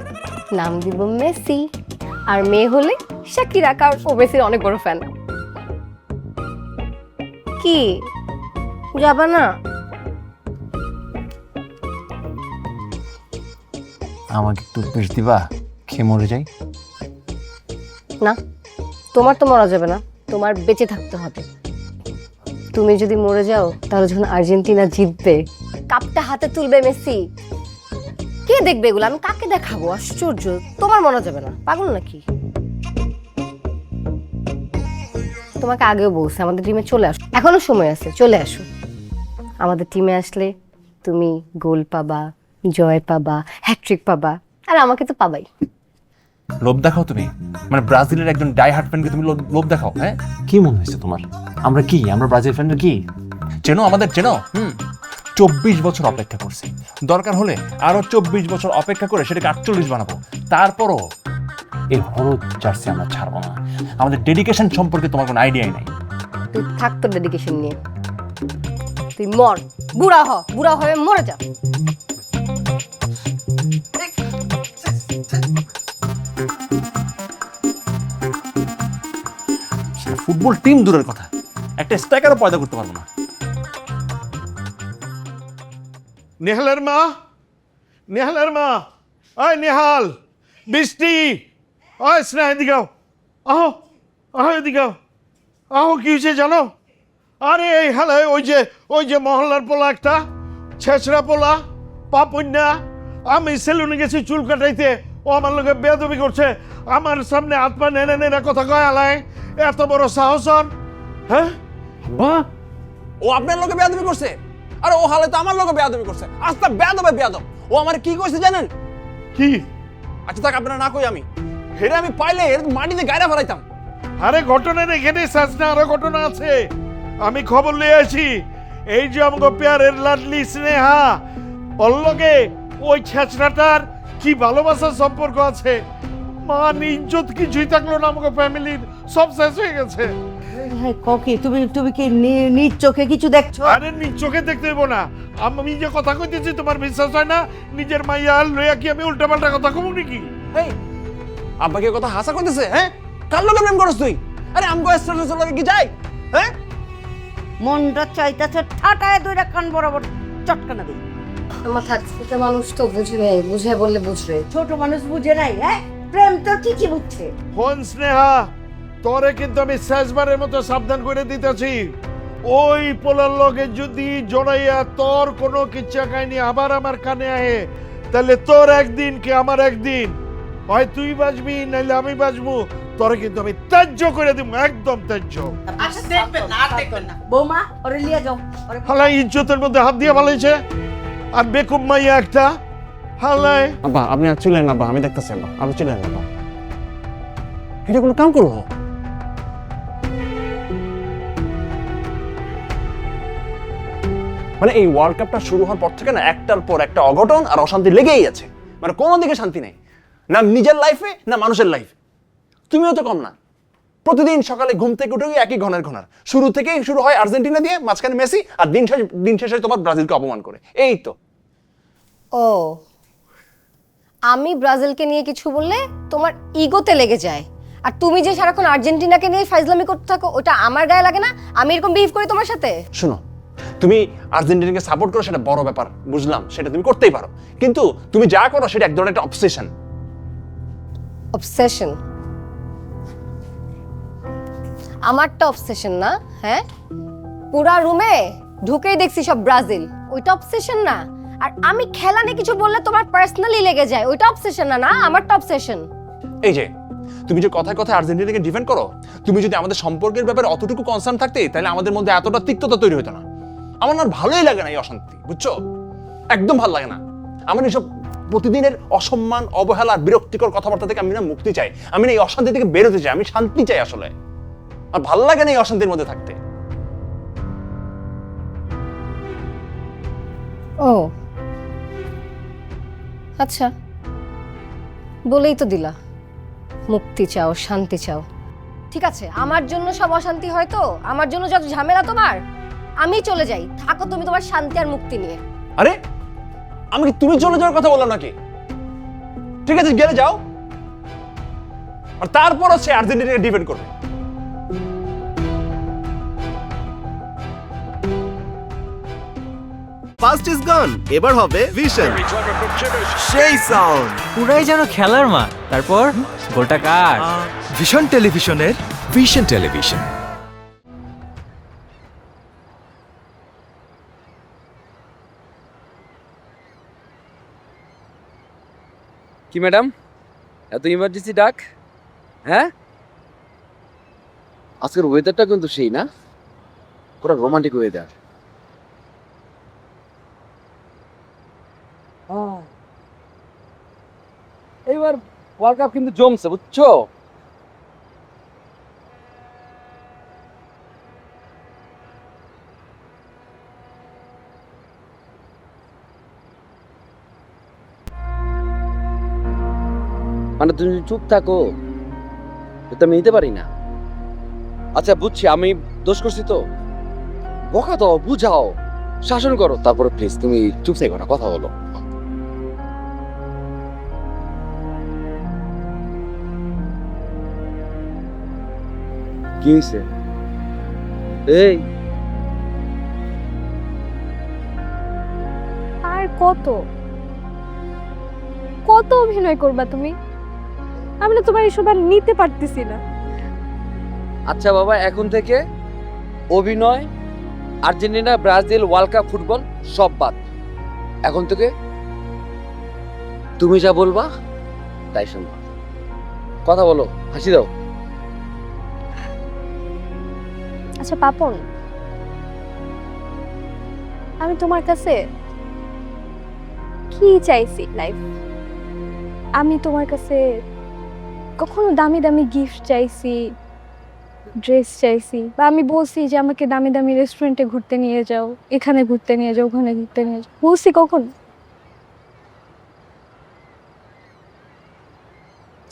নাম দিব মেসি, আর মেয়ে হলে শাকিরা, কারণ ও মেসির অনেক বড় ফ্যান। কি যাবা না? আমাকে একটু বেশ দিবা, খেয়ে মরে যাই। না, তোমার তো মরা যাবে না, তোমার বেঁচে থাকতে হবে। তুমি যদি মরে যাও তাহলে যখন আর্জেন্টিনা জিতবে কাপটা হাতে তুলবে মেসি, কে দেখবে এগুলো? আমি কাকে দেখাবো? আশ্চর্য, তোমার মরা যাবে না, পাগল নাকি? তোমাকে আগেও বলছি আমাদের টিমে চলে আসো, এখনো সময় আছে, চলে আসো। আমাদের টিমে আসলে তুমি গোল পাবা, জয় পাবা, হ্যাটট্রিক পাবা, আর আমাকে তো পাবাই। লোভ দেখাও তুমি? মানে ব্রাজিলের একজন ডাই হার্ট ফ্যানকে তুমি লোভ দেখাও? হ্যাঁ, কি মনে হয়েছে তোমার? আমরা কি আমরা ব্রাজিল ফ্যানের কি চেনো আমাদের চেনো 24 বছর অপেক্ষা করছি, দরকার হলে আরো 24 বছর অপেক্ষা করে সেটাকে 48 বানাবো, তারপরও এই হলুদ জার্সি আমরা ছাড়বো না। আমাদের ডেডিকেশন সম্পর্কে তোমার কোনো আইডিয়াই নাই। তুই থাক তোর ডেডিকেশন নিয়ে, তুই মর, বুড়া হয়ে মরে যা। ফুটবল টিম দূরের কথা, একটা স্ট্রাইকারও পয়দা করতে পারবো না। নেহালের মা, ওই নেহাল, বৃষ্টি, ওই স্নেহ এদিকে আও, এদিকে আও, কি হয়েছে জানো? আরে এই হালে ওই যে মহল্লার পোলা একটা ছেঁচড়া পোলা পাপন্যা, আমি সেলুনে গেছি চুল কাটাইতে, ও আমার লোকে বেয়াদবি করছে, আমার সামনে হাত পা নেড়ে কথা কয় আলায়, এত বড় সাহস ওর, হ্যাঁ? ও আপনার লোকে বেয়াদবি করছে? আরে ও হালে তো আমার লোকে বেয়াদবি করছে। আস্তা বেয়াদব। ও আমার কি কইছে জানেন? কি? আচ্ছা থাক, আপনারা না কই আমি হেরে আমি পাইলে এর মাটিতে গায়রা ফেলাইতাম। আরে ঘটনার এখানে শেষ না, আরো ঘটনা আছে, আমি খবর লিয়ে আছি। এই যে আমাকে পেয়ারের লাডলি স্নেহা, ওর লগে ওই ছেঁচড়াটার কি ভালোবাসার সম্পর্ক আছে, মান ইজ্জত কিছুই থাকলো না, আমাকে ফ্যামিলির সব শেষ হয়ে গেছে। ককি তুমি কি নিজ চোখে কিছু দেখছো? আরে নিজ চোখে দেখতে দেবো না, আমি যে কথা কইতেছি তোমার বিশ্বাস হয় না? নিজের মাইয়া লইয়া কি আমি উল্টাপাল্টা কথা কমু নাকি? এই আব্বাকে কথা হাসা করতেছে, হ্যাঁ? কার লোকে প্রেম করছ তুই? আরে আমগো স্ট্যাটাস লাগে কি যাই, হ্যাঁ? মনটা চাইতাছে ঠাটায় দুইটা কান বরাবর চটকানা দিই। আমার থাকতে মানুষ তো বুঝে বললে বুঝবে, ছোট মানুষ বুঝে নাই, হ্যাঁ? প্রেম তো ঠিকই বুঝছে। ফোন স্নেহা, তোরে কিন্তু আমি শেষবারের মতো সাবধান করে দিতেছি, ওই পোলার লগে যদি জড়াইয়া তোর কোনো কিচ্ছা কাহিনী আবার আমার কানে আহে, তাহলে তোর একদিন কি আমার একদিন, হয় তুই বাঁচবি নাইলে আমি বাঁচবো, তোরে কিন্তু আমি ত্যায্য করে দিব, একদম ত্যায্য। আচ্ছা দেখবেন না, আর দেখবেন না। বৌমা ওরে লিয়ে যাও। হালাই ইজ্জতের মধ্যে হাত দিয়ে ভালাইছে, আর বেকুব মাইয়া একটা, হালাই। আব্বা আপনি আর চলেন আব্বা, আমি দেখতেছি আব্বা, আপনি চলেন আব্বা, এটা কোনো কাম করবো? মানে এই ওয়ার্ল্ড কাপটা শুরু হওয়ার পর থেকে না একটার পর একটা অঘটন আর অশান্তি লেগেই আছে, মানে কোনো দিকে শান্তি নেই, না নিজের লাইফে না মানুষের লাইফে। তুমিও তো কম না, প্রতিদিন সকালে ঘুম থেকে উঠে একই ঘনার শুরু থেকেই শুরু হয় আর্জেন্টিনা দিয়ে, মাঝখানে মেসি, আর দিন শেষে তোমার ব্রাজিলকে অপমান করে, এই তো। ও আমি ব্রাজিলকে নিয়ে কিছু বললে তোমার ইগোতে লেগে যায়, আর তুমি যে সারাক্ষণ আর্জেন্টিনাকে নিয়ে ফাইজলামি করতে থাকো, ওটা আমার গায়ে লাগে না? আমি এরকম বিহেভ করি তোমার সাথে? শোনো, তুমি আর্জেন্টিনাকে সাপোর্ট করো সেটা বড় ব্যাপার, বুঝলাম, সেটা তুমি করতেই পারো, কিন্তু তুমি যা করো সেটা এক ধরনের একটা অবসেশন। অবসেশন? আমারটা অবসেশন না, হ্যাঁ? পুরা রুমে ঢুকেই দেখছি সব ব্রাজিল, ওইটা অবসেশন না? আর আমি খেলা নিয়ে কিছু বললে তোমার পার্সোনালি লেগে যায়, ওইটা অবসেশন না? আমারটা অবসেশন। এই যে তুমি যে কথায় কথায় আর্জেন্টিনাকে ডিফেন্ড করো, তুমি যদি আমাদের সম্পর্কের ব্যাপারে অতটুকু কনসার্ন থাকতে, তাহলে আমাদের মধ্যে এতটা তিক্ততা তৈরি হতো না। আমার না ভালোই লাগে না এই অশান্তি, বুঝছো? একদম ভালো লাগে না আমার এইসব প্রতিদিনের অসম্মান, অবহেলা আর বিরক্তিকর কথাবার্তা থেকে। আমি না মুক্তি চাই, আমি না এই অশান্তি থেকে বেরোতে চাই, আমি শান্তি চাই আসলে। আর ভালো লাগে না এই অশান্তির মধ্যে থাকতে। ও আচ্ছা, বলেই তো দিলা মুক্তি চাও, শান্তি চাও, ঠিক আছে। আমার জন্য সব অশান্তি হয় তো, আমার জন্য যত ঝামেলা তোমার, আমি চলে যাই, থাকো তুমি তোমার শান্তি আর মুক্তি নিয়ে। আরে আমি কি তুমি চলে যাওয়ার কথা বললাম নাকি? ঠিক আছে গেলে যাও, আর তারপর হচ্ছে আর্জেন্টিনাকে ডিফেন্ড করবে। ফার্স্ট ইজ গন, এবার হবে ভিশন, সেই সাউন্ড পুরাই যেন খেলার মাঠ। তারপর গোলটা কার? ভিশন টেলিভিশনের ভিশন টেলিভিশন। কি ম্যাডাম, এত ইমার্জেন্সি ডাক? হ্যাঁ, আজকের ওয়েদারটা কিন্তু সেই না, পুরো রোমান্টিক ওয়েদার। এইবার ওয়ার্ল্ড কাপ কিন্তু জমছে, বুঝছো? মানে তুমি যদি চুপ থাকো তো আমি নিতে পারি না। আচ্ছা বুঝছি, আমি দোষ করছি তো, বকা দাও, বুঝাও, শাসন করো, তারপরে প্লিজ তুমি চুপ থাকো না, কথা বলো। কি হয়েছে? এই আর কত কত অভিনয় করবা তুমি? আমি না তোমার এসব আর নিতে পারতেছি না। আচ্ছা বাবা, এখন থেকে অভিনয়, Argentina, Brazil, world cup, football সব বাদ। এখন থেকে তুমি যা বলবা তাই শুনবা। কথা বলো, হাসি দাও। আচ্ছা পাপন, আমি তোমার কাছে কি চাইছি লাইফ? আমি তোমার কাছে কখনো দামি দামি গিফট চাইছি, ড্রেস চাইছি, বা আমি বলছি যে আমাকে দামি দামি রেস্টুরেন্টে ঘুরতে নিয়ে যাও, এখানে ঘুরতে নিয়ে যাও, ওখানে ঘুরতে নিয়ে যাও, বলছি কখন?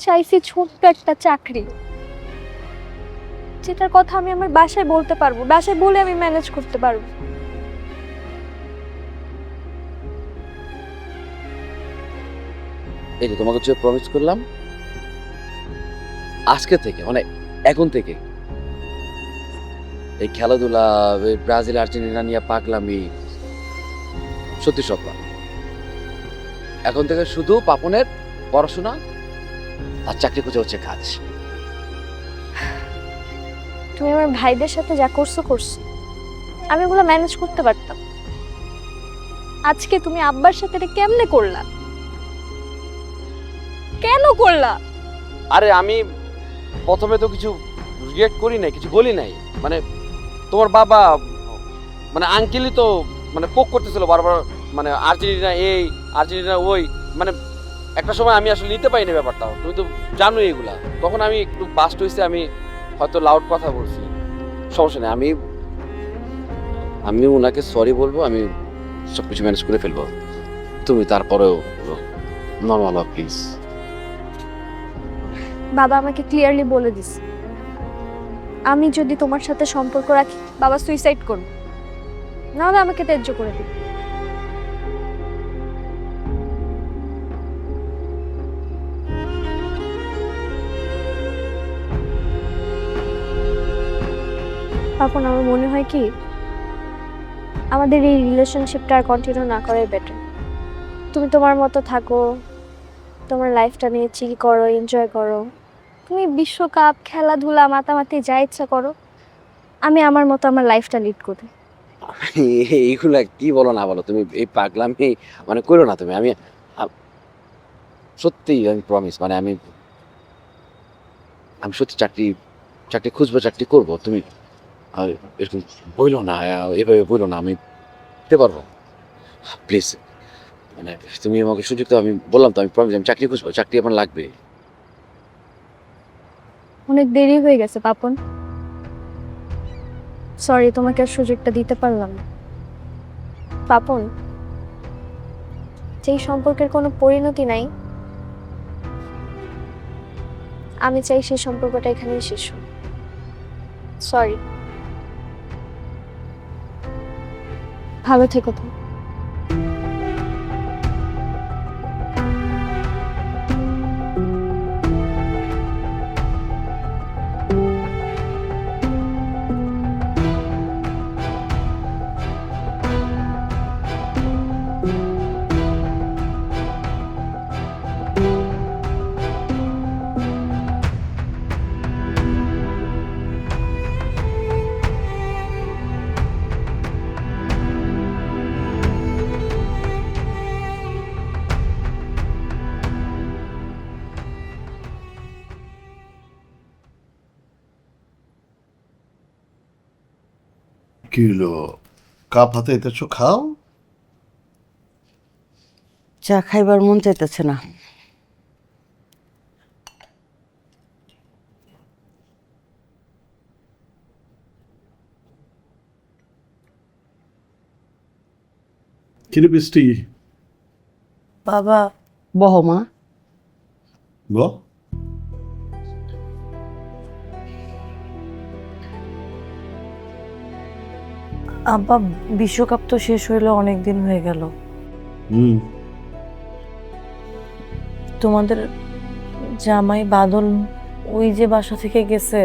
চাইছি ছোট্ট একটা চাকরি, যেটার কথা আমি আমার বাসায় বলতে পারবো, বাসায় বলে আমি ম্যানেজ করতে পারবো। এই যে তোমাকে যে প্রমিস করলাম, আজকে থেকে মানে এখন থেকে এই খেলাধুলা, এই ব্রাজিল আর্জেন্টিনা নিয়ে পাগলামি সত্যি সব না। এখন থেকে শুধু পাপনের পড়াশোনা আর চাকরি খুঁজে হচ্ছে কাজ। তুমি আমার ভাইদের সাথে যা করছো করছো, আমি ওগুলো ম্যানেজ করতে পারতাম। আজকে তুমি আব্বার সাথে এটা কেমনে করলা? কেন করলা? আরে আমি প্রথমে তো কিছু রিয়েক্ট করি নাই, কিছু বলি নাই। মানে তোমার বাবা মানে আঙ্কেলই তো মানে পোক করতেছিল বারবার, মানে আর্জেন্টিনা এই আর্জেন্টিনা ওই, মানে একটা সময় আমি আসলে নিতে পারিনি ব্যাপারটা, তুমি তো জানোই এগুলা। তখন আমি একটু বাস্ট হয়েছে, আমি হয়তো লাউড কথা বলছি, সমস্যা নেই। আমি ওনাকে সরি বলবো, আমি সব কিছু ম্যানেজ করে ফেলবো। তুমি তারপরেও নর্মাল হও প্লিজ। বাবা আমাকে ক্লিয়ারলি বলে দিছে, আমি যদি তোমার সাথে সম্পর্ক রাখি বাবা সুইসাইড করবে, নাহলে আমাকে ত্যায্য করে দিবে। তখন আমার মনে হয় কি, আমাদের এই রিলেশনশিপটা আর কন্টিনিউ না করাই বেটার। তুমি তোমার মতো থাকো, তোমার লাইফটা নিয়ে চিল করো, এনজয় করো, তুমি বিশ্বকাপ, খেলাধুলা, মাতামাতি যা ইচ্ছা করো, আমি আমার মতো আমার লাইফটা লিড করি। এইগুলা কি বলো না বলো, তুমি এই পাগলামি মানে করো না তুমি। আমি সত্যি, আমি প্রমিস, মানে আমি সত্যি চাকরি খুঁজবো, চাকরি করবো। তুমি এরকম বইলো না, এভাবে বইলো না, আমি দিতে পারবো প্লিজ। মানে তুমি আমাকে সুযোগ দাও, আমি বললাম তো, আমি প্রমিস, আমি চাকরি খুঁজবো, চাকরি আমার লাগবে। অনেক দেরি হয়ে গেছে পাপন, সরি তোমাকে আর সুযোগটা দিতে পারলাম না। পাপন, যেই সম্পর্কের কোনো পরিণতি নাই, আমি চাই সেই সম্পর্কটা এখানেই শেষ হোক। সরি, ভালো থেকো তুমি। কি হলো, কাপ হাতে এতেছো, খাও। চা খাইবার মন চাইতেছে না। কিরে বৃষ্টি, বাবা, বহ মা। বলো। আব্বা, বিশ্বকাপ তো শেষ হইলো অনেক দিন হয়ে গেল। তোমাদের জামাই বাদল ওই যে বাসা থেকে গেছে,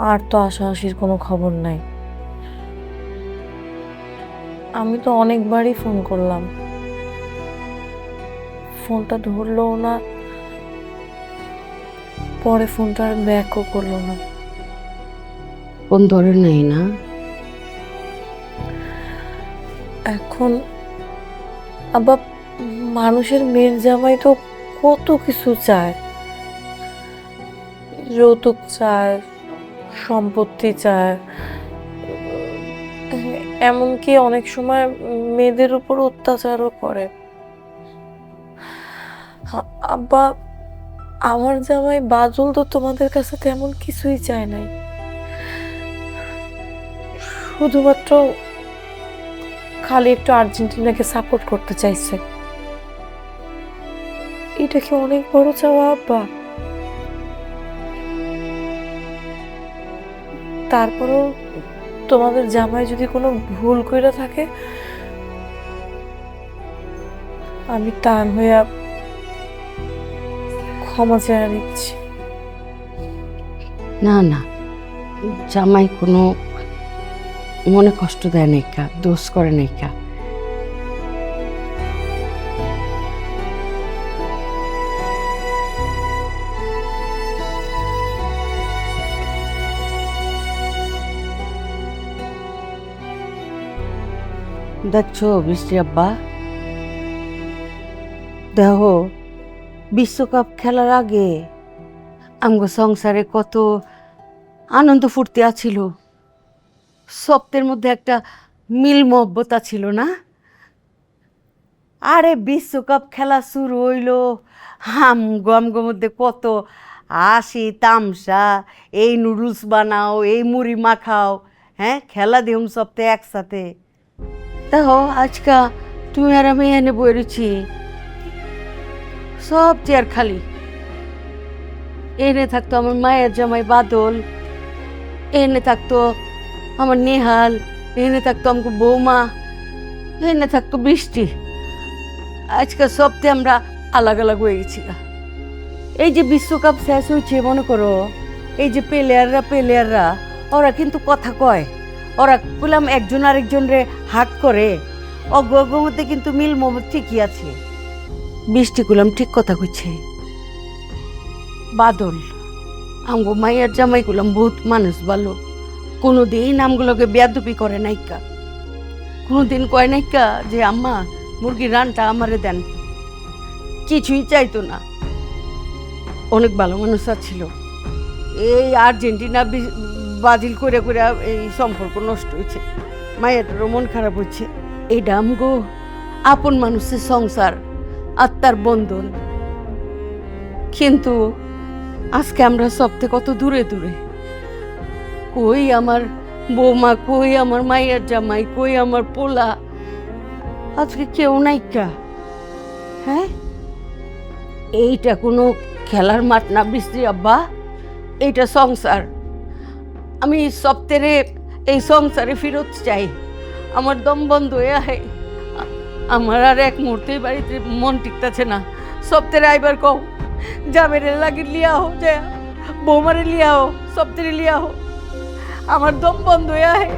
আর তো আশাআশির কোনো খবর নাই। আমি তো অনেকবারই ফোন করলাম, ফোনটা ধরলো না, পরে ফোনটা আর ব্যাকও করলো না। ফোন ধরে নাই না? এখন আবার মানুষের মেয়ের জামাই তো কত কিছু চায়, যৌতুক চায়, সম্পত্তি চায়, এমনকি অনেক সময় মেয়েদের উপর অত্যাচারও করে। আব্বা, আমার জামাই বাদল তো তোমাদের কাছে তেমন কিছুই চায় নাই, শুধুমাত্র খালি একটু আর্জেন্টিনাকে সাপোর্ট করতে চাইছে। এটা কি অনেক বড় চাওয়া আব্বা? তারপরও তোমাদের জামাই যদি কোনো ভুল কইরা থাকে, আমি টান হইয়া ক্ষমা চেয়ে নিচ্ছি। না না, জামাই কোনো মনে কষ্ট দেয় নাইকা, দোষ করে নাইকা। দেখছো বৃষ্টি আব্বা, দেখো বিশ্বকাপ খেলার আগে আমগো সংসারে কত আনন্দ ফুর্তি আছিল, সপ্তের মধ্যে একটা মিল মহব্বতা ছিল না? আরে বিশ্বকাপ খেলা শুরু হইল, আমগো মধ্যে কত হাসি তামসা, এই নুডলস বানাও, এই মুড়ি মাখাও, হ্যাঁ খেলা দিহুম সপ্তে একসাথে। দেখো আজকা তুমি আর আমি এনে বইরেছি, সব চেয়ার খালি। এনে থাকতো আমার মায়ের জামাই বাদল, এনে থাকতো আমার নেহাল, এনে থাকতো আমাকে বৌমা, এনে থাকতো বৃষ্টি। আজকে সপ্তে আমরা আলাগ আলাগ হয়ে গেছি। এই যে বিশ্বকাপ শেষ হয়েছে, মনে করো এই যে প্লেয়াররা ওরা কিন্তু কথা কয়, ওরা বললাম একজন আরেকজন রে হাক করে, অজ্ঞ মধ্যে কিন্তু মিল মহব্বত ঠিকই আছে। বৃষ্টি গুলাম ঠিক কথা কইছে, বাদল আমগো মাইয়ার জামাই গুলাম বহুত মানুষ ভালো, কোনোদিন আমগুলোকে বেয়াদবি করে নাইকা, কোনোদিন কয় নাইকা যে আম্মা মুরগির রানটা আমারে দেন, কিছুই চাইতো না। অনেক ভালো মানুষ ছিল। এই আর্জেন্টিনা ব্রাজিল করে করে এই সম্পর্ক নষ্ট হয়েছে, মায়েরও মন খারাপ হচ্ছে। এইটা আমগো আপন মানুষের সংসার, আত্মার বন্ধন। কিন্তু আজকে আমরা সবথেকে কত দূরে দূরে, কই আমার বৌমা, কই আমার মায়ের জামাই, কই আমার পোলা, আজকে কেউ নাইকা। হ্যাঁ, এইটা কোনো খেলার মাঠ না বৃষ্টি আব্বা, এইটা সংসার। আমি সপ্তাহে এই সংসারে ফেরত চাই। আমার দম বন্ধ হয়ে আহে, আমার আর এক মুহূর্তে বাড়িতে মন টিকতেছে না। সপ্তাহে আইবার কও, জামেরে লাগি লিয়াও, যে বৌমারে লিয়াও, সপ্তাহে লিয়াও, আমার দম বন্ধ হয়ে আহে।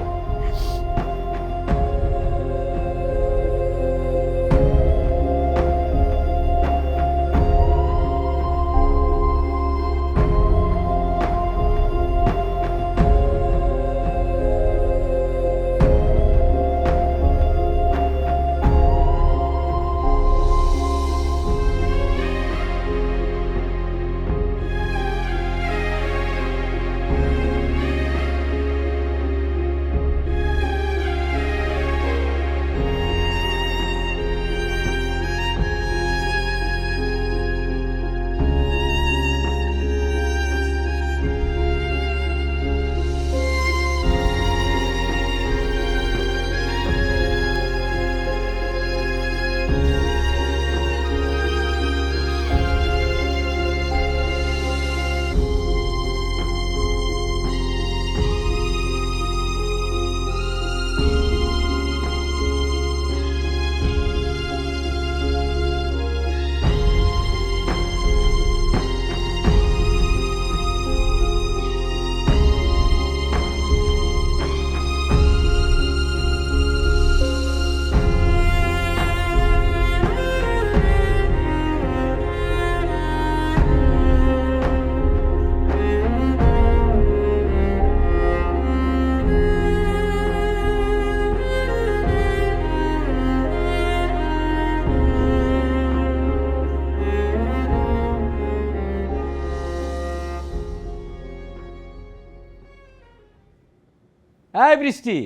এই বৃষ্টি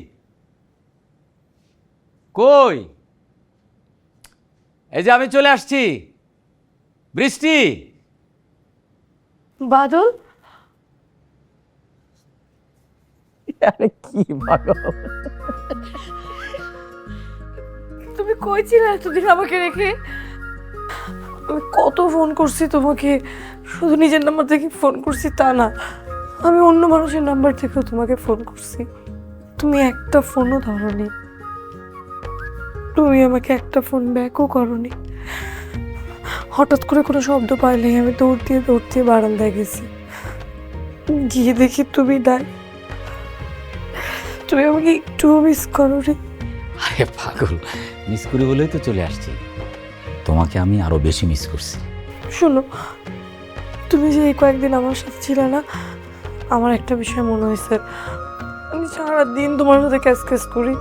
কই? এই যে আমি চলে আসছি। বৃষ্টি, বাদল, আরে কি বাদল, তুমি কই ছিলে এতদিন আমাকে রেখে? আমি কত ফোন করছি তোমাকে, শুধু নিজের নাম্বার থেকে ফোন করছি তা না, আমি অন্য মানুষের নাম্বার থেকেও তোমাকে ফোন করছি। তুমি একটা ফোনও ধরোনি, তুমি আমাকে একটা ফোন ব্যাকও করোনি। হঠাৎ করে কোনো শব্দ পাইলেই আমি দৌড় দিয়ে বারান্দায় গেছি, গিয়ে দেখি তুমি নাই। তুমি আমাকে একটুও মিস করোনি। আরে পাগল, মিস করি বলেই তো চলে আসছি। তোমাকে আমি আরো বেশি মিস করছি। শোনো, তুমি যে এই কয়েকদিন আমার সাথে ছিলে না, আমার একটা বিষয় মনে হয়েছে। আমি সারাদিন তোমার সাথে ক্যাস করি,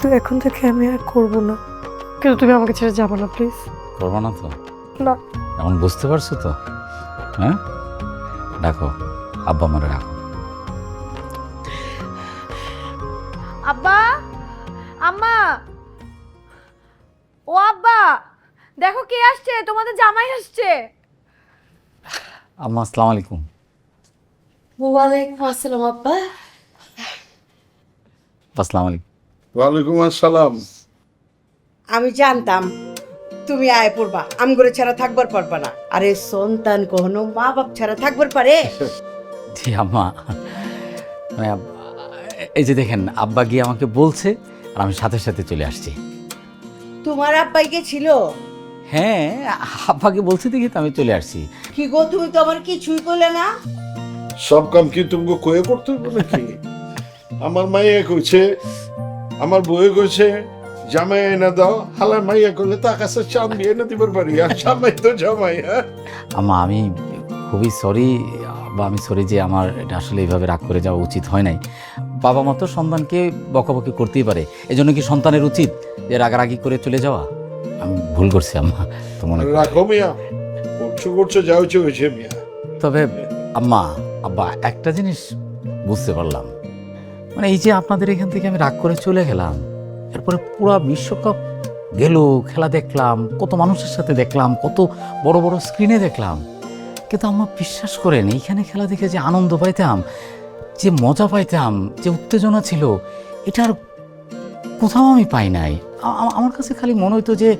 তো এখন থেকে আমি আর করবো না। কিন্তু তুমি আমাকে ছেড়ে যাবো না প্লিজ। করবো না তো? না। এমন বুঝতে পারছো তো? হ্যাঁ, ডাকো, আব্বা আমারে ডাকো। আব্বা, আম্মা, ও আব্বা, দেখো কে আসছে, তোমাদের জামাই আসছে। আম্মা আসসালামু আলাইকুম। ওয়ালাইকুম আসসালাম আব্বা। আসসালামু আলাইকুম। ওয়ালাইকুম আসসালাম। আমি জানতাম তুমি আয় পড়বা, আম করে ছাড়া থাকবার পারবা না। আরে সন্তান কখনো মা বাপ ছাড়া থাকবার পারে? জি আম্মা, এই যে দেখেন আব্বা গিয়ে আমাকে বলছে আর আমি সাথে সাথে চলে আসছি। তোমার আব্বাই কে ছিল? হ্যাঁ, আব্বাকে বলছে দেখি তো আমি চলে আসছি। কি গো, তুমি তো আমার কিছুই করলে না। সব কাম কি তুমি কয়ে করতে হবে নাকি? আমার মাইয়া কইছে, আমার বউয়ে কইছে জামাই এনে দাও, হালার মাইয়া করলে তার কাছে চাঁদি এনে দিবার পারি, আর জামাই তো জামাই। হ্যাঁ আম্মা, আমি খুবই সরি বা আমি সরি যে আমার এটা আসলে এইভাবে রাগ করে যাওয়া উচিত হয় নাই। বাবা মা তো সন্তানকে বকাবকি করতেই পারে, এজন্য কি সন্তানের উচিত যে রাগারাগি করে চলে যাওয়া? আমি ভুল করছি আম্মা, তো মনে রাখো মিয়া, করছো যা হয়েছে মিয়া। তবে আম্মা আব্বা একটা জিনিস বুঝতে পারলাম, মানে এই যে আপনাদের এখান থেকে আমি রাগ করে চলে গেলাম, এরপরে পুরো বিশ্বকাপ গেল, খেলা দেখলাম, কত মানুষের সাথে দেখলাম, কত বড় বড় স্ক্রিনে দেখলাম, কিন্তু আম্মা বিশ্বাস করেন এইখানে খেলা দেখে যে আনন্দ পাইতাম, যে মজা পাইতাম, যে উত্তেজনা ছিল, এটার কোথাও আমি পাই নাই। আমার কাছে খালি মনে হইতো যে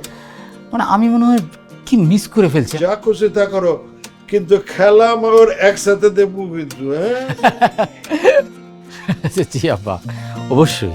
মানে আমি মনে হয় কি মিস করে ফেলছি। যা খুশি তা করো, কিন্তু খেলা আমার একসাথে দেবো কিন্তু। হ্যাঁ জি আব্বা, অবশ্যই।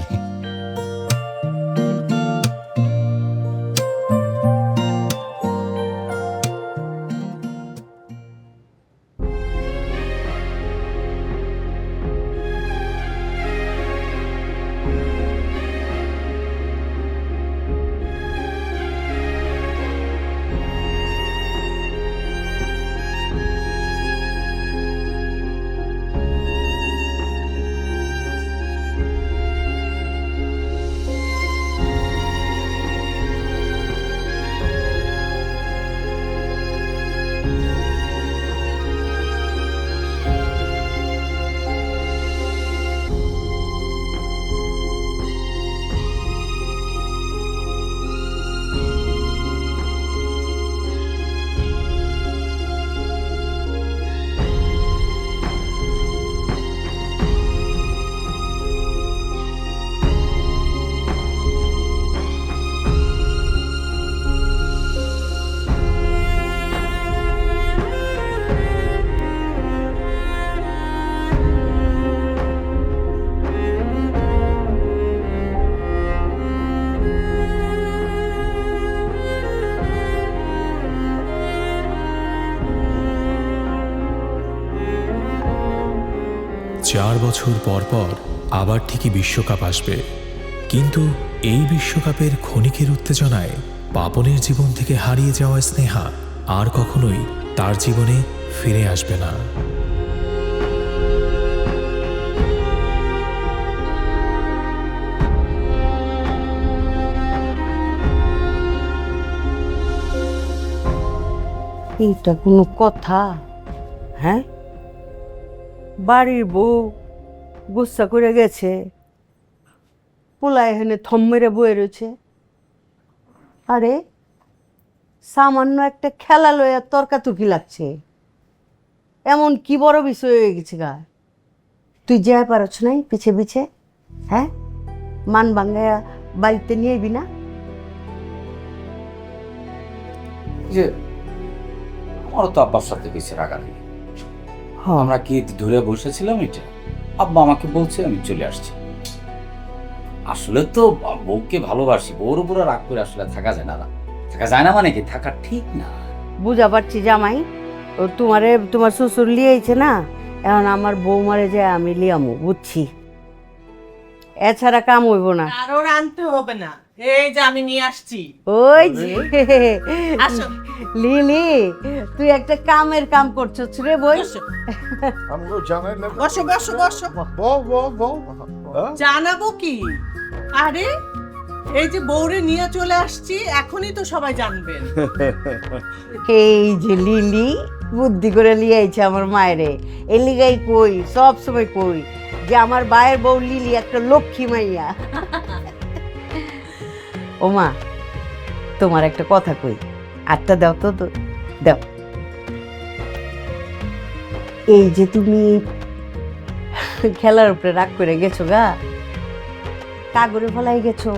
চার বছর পর পর আবার ঠিকই বিশ্বকাপ আসবে, কিন্তু এই বিশ্বকাপের ক্ষণিকের উত্তেজনায় পাপনের জীবন থেকে হারিয়ে যাওয়া স্নেহা আর কখনোই তার জীবনে ফিরে আসবে না। এটা কোনো কথা? হ্যাঁ, বাড়ির বউ গুচ্ছা করে গেছে, পোলা এখানে থম মেরে বয়ে রয়েছে। আরে সামান্য একটা খেলা লইয়া তর্কাতর্কি লাগছে, এমন কি বড় বিষয় হয়ে গেছে গা? তুই যাই পারছ নাই পিছে পিছে, হ্যাঁ? মান ভাঙ্গায়া বাড়িতে নিয়ে এবি না? যে আমারও তো আব্বার সাথে বেশি রাগারাগি, আমরা কি ধরে বসেছিলাম, এটা আব্বা আমাকে বলছে, আমি চলে আসছি। আসলে তো বউকে ভালোবাসি, বউর উপরে রাগ করে আসলে থাকা যায় না। থাকা যায় না মানে কি, থাকা ঠিক না। বুঝা পারছি জামাই, ও তোমার শ্বশুর লিয়েছে না, এখন আমার বউ মারে যায় আমি লিয়ামু, বুঝছি। এছাড়া কাম হইব না। আরো আনতে হবে না, এই যে আমি নিয়ে আসছি। ওই যে আসো। লিলি, তুই একটা কামের কাম করছিস রে বই। বসো বসো বসো। জানাবো কি? আরে এই যে বউরে নিয়ে চলে আসছি, এখনই তো সবাই জানবেন। এই যে লিলি বুদ্ধি করে লিয়েছে আমার মায়েরে, এই লিগাই কই সব সময় কই যে আমার বায়ের বউ লিলি একটা লক্ষ্মী মাইয়া। ও মা, তোমার একটা কথা কই, আটটা দাও তো, দাও। এই যে তুমি খেলার উপরে রাগ করে গেছো গা, কাগরে ফেলাই গেছো,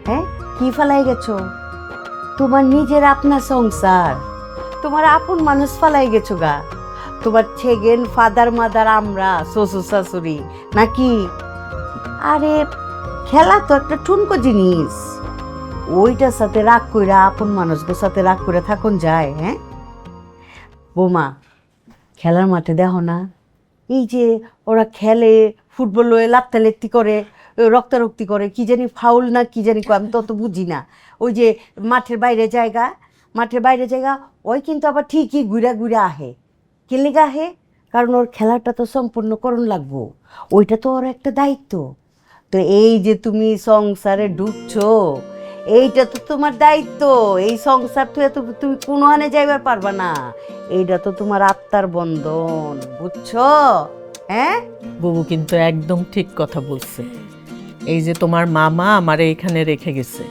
হ্যাঁ? কি ফেলাই গেছো? তোমার নিজের আপনার সংসার, তোমার আপন মানুষ ফেলাই গেছো গা। তোমার ছেগেন ফাদার মাদার আমরা, শ্বশুর শাশুড়ি নাকি? আরে খেলা তো একটা ঠুনকো জিনিস, ওইটার সাথে রাগ কইরা আপন মানুষদের সাথে রাগ করে থাকুন যায়? হ্যাঁ বৌমা, খেলার মাঠে দেখো না, এই যে ওরা খেলে, ফুটবল লয়ে লাত্তালেত্তি করে, রক্তারক্তি করে, কি জানি ফাউল না কি জানি, আমি তত বুঝি না। ওই যে মাঠের বাইরে জায়গা, ওই কিন্তু আবার ঠিকই ঘুরা ঘুরা আহে। কে লেগে আহে? কারণ ওর খেলাটা তো সম্পূর্ণ করণ লাগবো, ওইটা তো ওর একটা দায়িত্ব। তো এই যে তুমি সংসারে ঢুকছো, এইটা তো তোমার দায়িত্ব। এই সংসার তো তুমি কোনো আনে যাইবার পারবা না, এইটা তো তোমার আত্মার বন্ধন, বুঝছো? হ্যাঁ, বুবু কিন্তু একদম ঠিক কথা বলছে। এই যে তোমার মামা আমারে এখানে রেখে গেছে,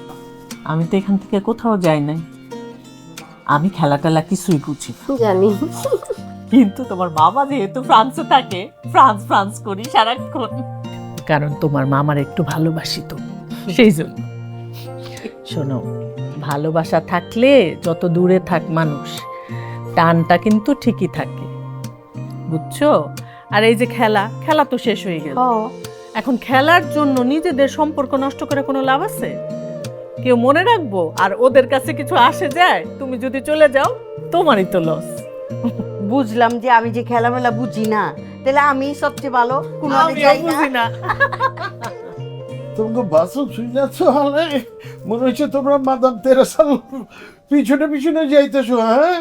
আমি তো এখান থেকে কোথাও যাই নাই, আমি খেলা টেলা কিছুই বুঝি না। জানি, কিন্তু তোমার মামা যেহেতু ফ্রান্সে থাকে, ফ্রান্স করি সারাক্ষণ, কারণ তোমার মামার একটু ভালোবাসি তো, সেই জন্য। শোনো, ভালোবাসা থাকলে যত দূরে থাক মানুষ, টানটা কিন্তু ঠিকই থাকে, বুঝছো? আর এই যে খেলা তো শেষ হয়ে গেল, এখন খেলার জন্য নিজেদের সম্পর্ক নষ্ট করে কোনো লাভ আছে? কেউ মনে রাখবো? আর ওদের কাছে কিছু আসে যায়? তুমি যদি চলে যাও, তোমারই তো লস। বুঝলাম যে আমি যে খেলামেলা বুঝি না, তাহলে আমি সবচেয়ে ভালো, কোনো বুঝি না। তোমাকে বাসন শুনেছো হলে মনে হচ্ছে তোমরা মাদাম তেরেসার পিছনে পিছনে যাইতেছো, হ্যাঁ?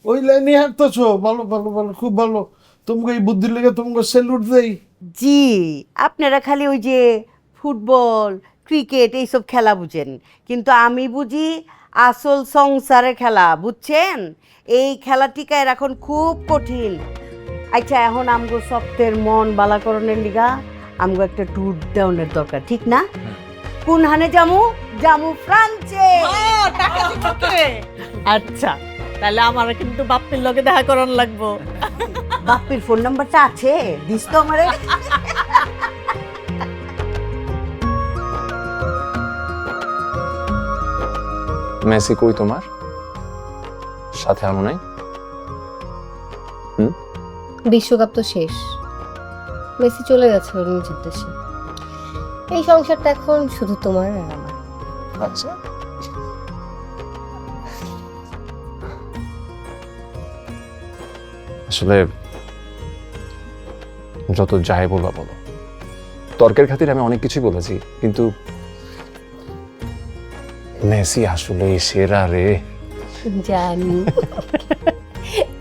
ওই লাইনে হাঁটতেছো, ভালো ভালো ভালো, খুব ভালো। তোমাকে এই বুদ্ধির লেগে তোমাকে স্যালুট দেই। জি, আপনারা খালি ওই যে ফুটবল ক্রিকেট এইসব খেলা বুঝেন, কিন্তু আমি বুঝি আসল সংসারের খেলা, বুঝছেন? এই খেলা টিকায় এখন খুব কঠিন। আচ্ছা, এখন আমগো সপ্তের মন বালাকরণের লিগা আমগো একটা ট্যুর দেওয়ার দরকার, ঠিক না? কোন হানে জামু ফ্রান্সে। আচ্ছা, তাহলে আমার কিন্তু বাপ্পির লগে দেখা করার লাগবো। বাপ্পির ফোন নাম্বারটা আছে, দিস তো আমারে। মেসি কই তোমার সাথে? আনো নাই? বিশ্বকাপ তো শেষ, মেসি চলে গেছে ওর নিজের দেশে। এই সংসারটা এখন শুধু তোমার আর আমার। আচ্ছা, আসলে যত যাই বলবা বলো, তর্কের খাতিরে আমি অনেক কিছুই বলেছি, কিন্তু মেসি আসলে সেরা রে। জানি,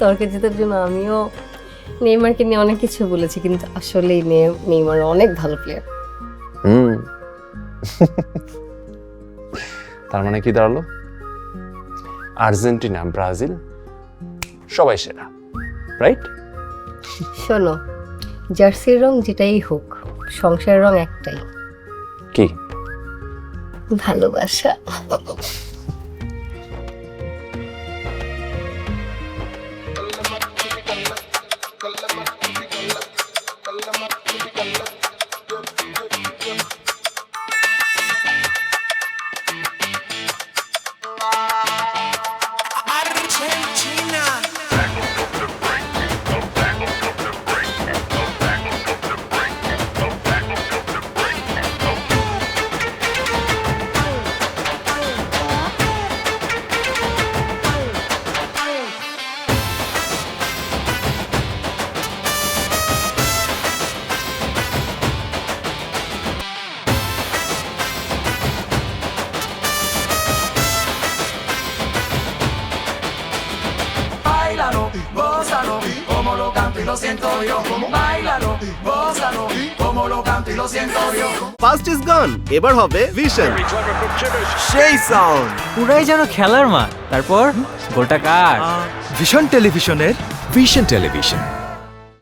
তর্কে জেতার জন্য আমিও নেইমারকে নিয়ে অনেক কিছু বলেছি, কিন্তু আসলেই নেইমার অনেক ভালো প্লেয়ার। তার মানে কি দাঁড়ালো? আর্জেন্টিনা, ব্রাজিল সবাই সেরা, রাইট? শোনো, জার্সির রং যেটাই হোক, সংসারের রং একটাই, কি? ভালোবাসা। Báilalo, gózalo, como lo canto y lo siento yo. Báilalo, gózalo, como lo canto y lo siento yo. First is গন, এবার হবে ভিশন। সেই সাউন্ড। পুরাই যেন খেলার মাঠ। তারপর গোলটা কার? ভিশন টেলিভিশনের ভিশন টেলিভিশন।